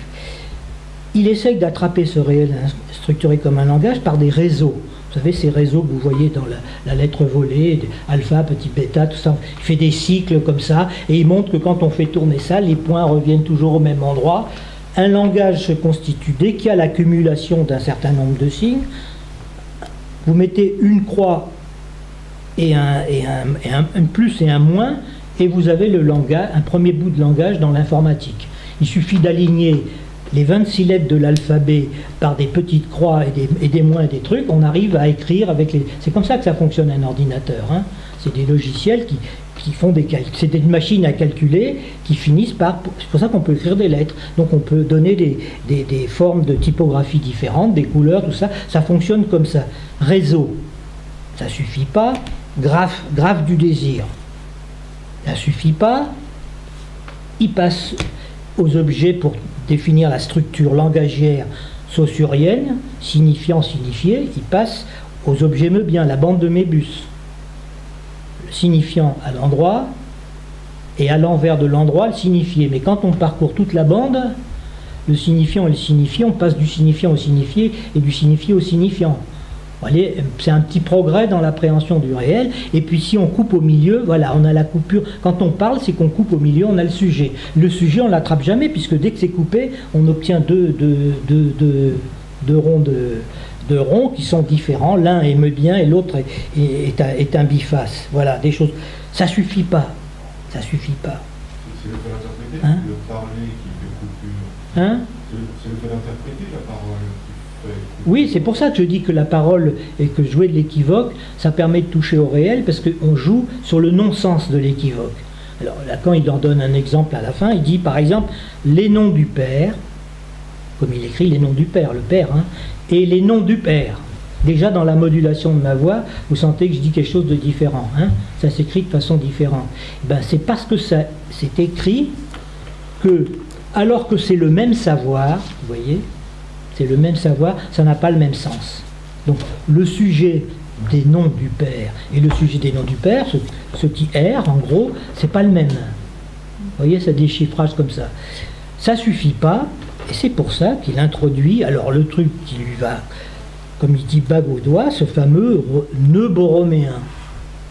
Il essaye d'attraper ce réel structuré comme un langage par des réseaux. Vous savez, ces réseaux que vous voyez dans la lettre volée, alpha, petit bêta, tout ça, il fait des cycles comme ça, et il montre que quand on fait tourner ça, les points reviennent toujours au même endroit. Un langage se constitue dès qu'il y a l'accumulation d'un certain nombre de signes. Vous mettez une croix et un plus et un moins, et vous avez le langage, un premier bout de langage dans l'informatique. Il suffit d'aligner les 26 lettres de l'alphabet par des petites croix et des moins et des trucs, on arrive à écrire avec les... C'est comme ça que ça fonctionne un ordinateur. Hein. C'est des logiciels qui font des calculs. C'est des machines à calculer qui finissent par... C'est pour ça qu'on peut écrire des lettres. Donc on peut donner des formes de typographie différentes, des couleurs, tout ça. Ça fonctionne comme ça. Réseau, ça suffit pas. Graphe du désir, ça suffit pas. Il passe aux objets pour définir la structure langagière saussurienne, signifiant, signifié, il passe aux objets meubiens, la bande de Mébus. Le signifiant à l'endroit, et à l'envers de l'endroit, le signifié. Mais quand on parcourt toute la bande, le signifiant et le signifié, on passe du signifiant au signifié et du signifié au signifiant. C'est un petit progrès dans l'appréhension du réel. Et puis si on coupe au milieu, voilà, on a la coupure. Quand on parle, c'est qu'on coupe au milieu, on a le sujet. Le sujet, on ne l'attrape jamais, puisque dès que c'est coupé, on obtient deux ronds qui sont différents. L'un est meubien et l'autre est un biface. Voilà, des choses. Ça suffit pas. Ça suffit pas. C'est le fait d'interpréter, hein? Le parler qui fait coupure. Hein? C'est le fait d'interpréter la parole. Oui, c'est pour ça que je dis que la parole et que jouer de l'équivoque, ça permet de toucher au réel, parce qu'on joue sur le non-sens de l'équivoque. Alors Lacan, il en donne un exemple à la fin, il dit par exemple les noms du père, comme il écrit les noms du père, le père, hein, et les noms du père. Déjà dans la modulation de ma voix, vous sentez que je dis quelque chose de différent, hein, ça s'écrit de façon différente. Ben, c'est parce que ça c'est écrit que, alors que c'est le même savoir, vous voyez, c'est le même savoir, ça n'a pas le même sens. Donc le sujet des noms du père et le sujet des noms du père, ce qui erre en gros, c'est pas le même. Vous voyez, ça déchiffrage comme ça. Ça suffit pas, et c'est pour ça qu'il introduit, alors le truc qui lui va, comme il dit bague au doigt, ce fameux nœud borroméen.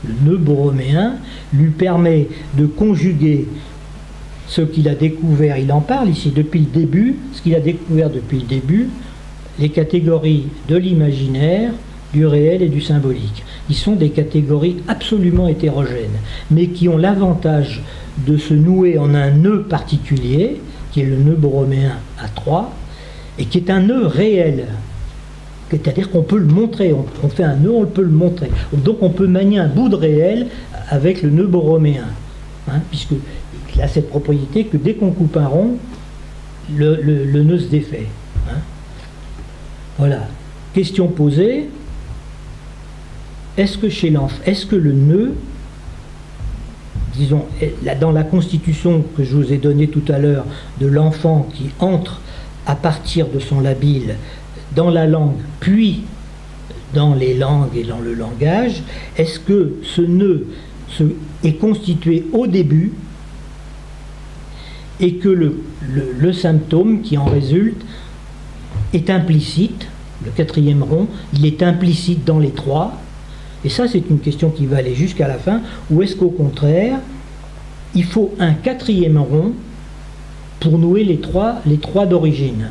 Le nœud borroméen lui permet de conjuguer ce qu'il a découvert, il en parle ici depuis le début, ce qu'il a découvert depuis le début, les catégories de l'imaginaire, du réel et du symbolique. Ils sont des catégories absolument hétérogènes, mais qui ont l'avantage de se nouer en un nœud particulier, qui est le nœud borroméen à 3, et qui est un nœud réel. C'est-à-dire qu'on peut le montrer, on fait un nœud, on peut le montrer. Donc on peut manier un bout de réel avec le nœud borroméen, hein, puisque il a cette propriété que dès qu'on coupe un rond, le nœud se défait. Hein. Voilà. Question posée. Est-ce que chez l'enfant, est-ce que le nœud, disons, dans la constitution que je vous ai donnée tout à l'heure de l'enfant qui entre à partir de son labile dans la langue, puis dans les langues et dans le langage, est-ce que ce nœud est constitué au début et que le symptôme qui en résulte est implicite, le quatrième rond, il est implicite dans les trois, et ça c'est une question qui va aller jusqu'à la fin, ou est-ce qu'au contraire, il faut un quatrième rond pour nouer les trois d'origine.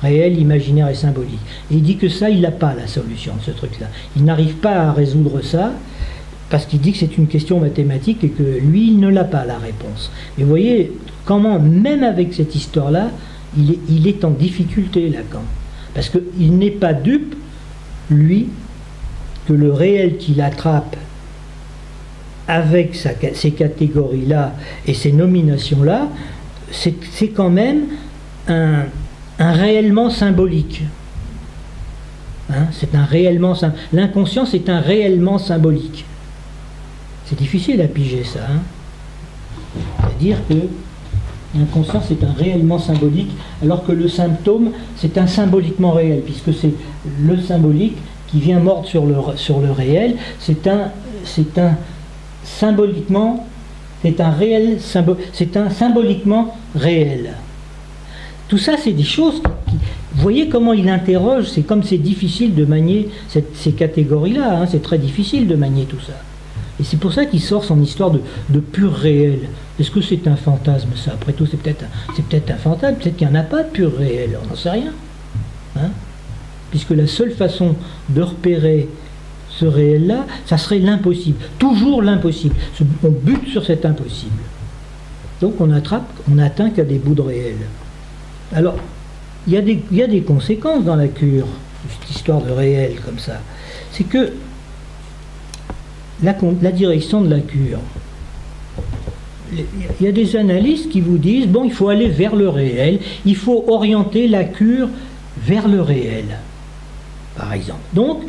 réel, imaginaire et symbolique. Et il dit que ça, il n'a pas la solution de ce truc-là. Il n'arrive pas à résoudre ça, parce qu'il dit que c'est une question mathématique et que lui, il ne l'a pas la réponse. Et vous voyez comment, même avec cette histoire-là, il est en difficulté, Lacan. Parce qu'il n'est pas dupe, lui, que le réel qu'il attrape avec ces catégories-là et ces nominations-là, c'est quand même un réellement symbolique. Hein, c'est un réellement l'inconscient, c'est un réellement symbolique. C'est difficile à piger ça. Hein. C'est-à-dire que l'inconscient, c'est un réellement symbolique, alors que le symptôme, c'est un symboliquement réel, puisque c'est le symbolique qui vient mordre sur le réel. C'est un symboliquement, c'est un symboliquement réel. Tout ça, c'est des choses qui, vous voyez comment il interroge, c'est comme c'est difficile de manier ces catégories-là, hein, c'est très difficile de manier tout ça. Et c'est pour ça qu'il sort son histoire de pur réel. Est-ce que c'est un fantasme, ça? Après tout, c'est peut-être un fantasme, peut-être qu'il n'y en a pas de pur réel, on n'en sait rien. Hein, puisque la seule façon de repérer ce réel-là, ça serait l'impossible. Toujours l'impossible. On bute sur cet impossible. Donc on n'atteint qu'à des bouts de réel. Alors, il y a des conséquences dans la cure, cette histoire de réel comme ça. C'est que la direction de la cure, il y a des analystes qui vous disent, bon, il faut aller vers le réel, il faut orienter la cure vers le réel, par exemple. Donc,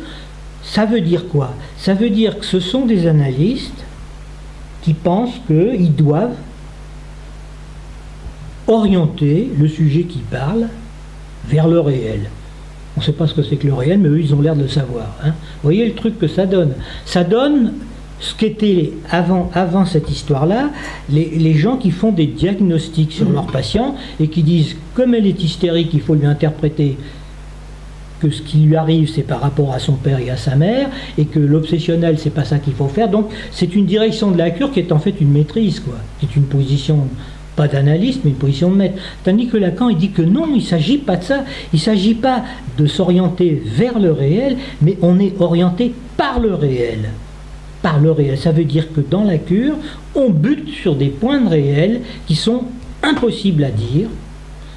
ça veut dire quoi? Ça veut dire que ce sont des analystes qui pensent qu'ils doivent orienter le sujet qui parle vers le réel. On ne sait pas ce que c'est que le réel, mais eux, ils ont l'air de le savoir. Hein. Vous voyez le truc que ça donne? Ça donne ce qu'était avant cette histoire-là, les gens qui font des diagnostics sur leurs patients et qui disent, comme elle est hystérique, il faut lui interpréter que ce qui lui arrive, c'est par rapport à son père et à sa mère, et que l'obsessionnel, c'est pas ça qu'il faut faire. Donc, c'est une direction de la cure qui est en fait une maîtrise, quoi. C'est une position, pas d'analyste, mais une position de maître. Tandis que Lacan, il dit que non, il ne s'agit pas de ça. Il ne s'agit pas de s'orienter vers le réel, mais on est orienté par le réel. Par le réel. Ça veut dire que dans la cure, on bute sur des points de réel qui sont impossibles à dire.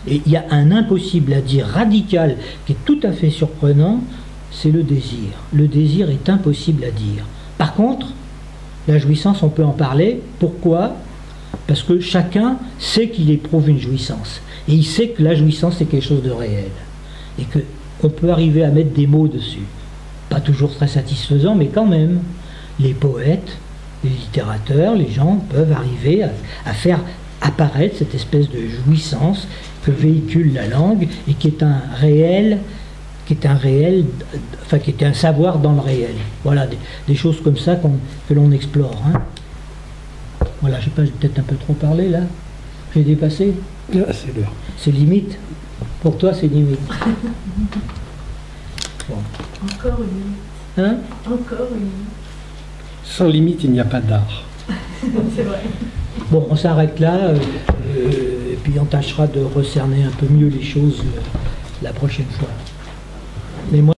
Et il y a un impossible à dire radical qui est tout à fait surprenant, c'est le désir. Le désir est impossible à dire. Par contre, la jouissance, on peut en parler. Pourquoi? Parce que chacun sait qu'il éprouve une jouissance. Et il sait que la jouissance, c'est quelque chose de réel. Et qu'on peut arriver à mettre des mots dessus. Pas toujours très satisfaisant, mais quand même. Les poètes, les littérateurs, les gens peuvent arriver à faire apparaître cette espèce de jouissance que véhicule la langue et qui est un réel, qui est un savoir dans le réel. Voilà, des choses comme ça que l'on explore. Hein. Voilà, je sais pas, j'ai peut-être un peu trop parlé là. J'ai dépassé. Ah, c'est l'heure. C'est limite. Pour toi, c'est limite. Bon. Encore une limite. Hein? Encore une limite. Sans limite, il n'y a pas d'art. C'est vrai. Bon, on s'arrête là, et puis on tâchera de recerner un peu mieux les choses la prochaine fois. Mais moi,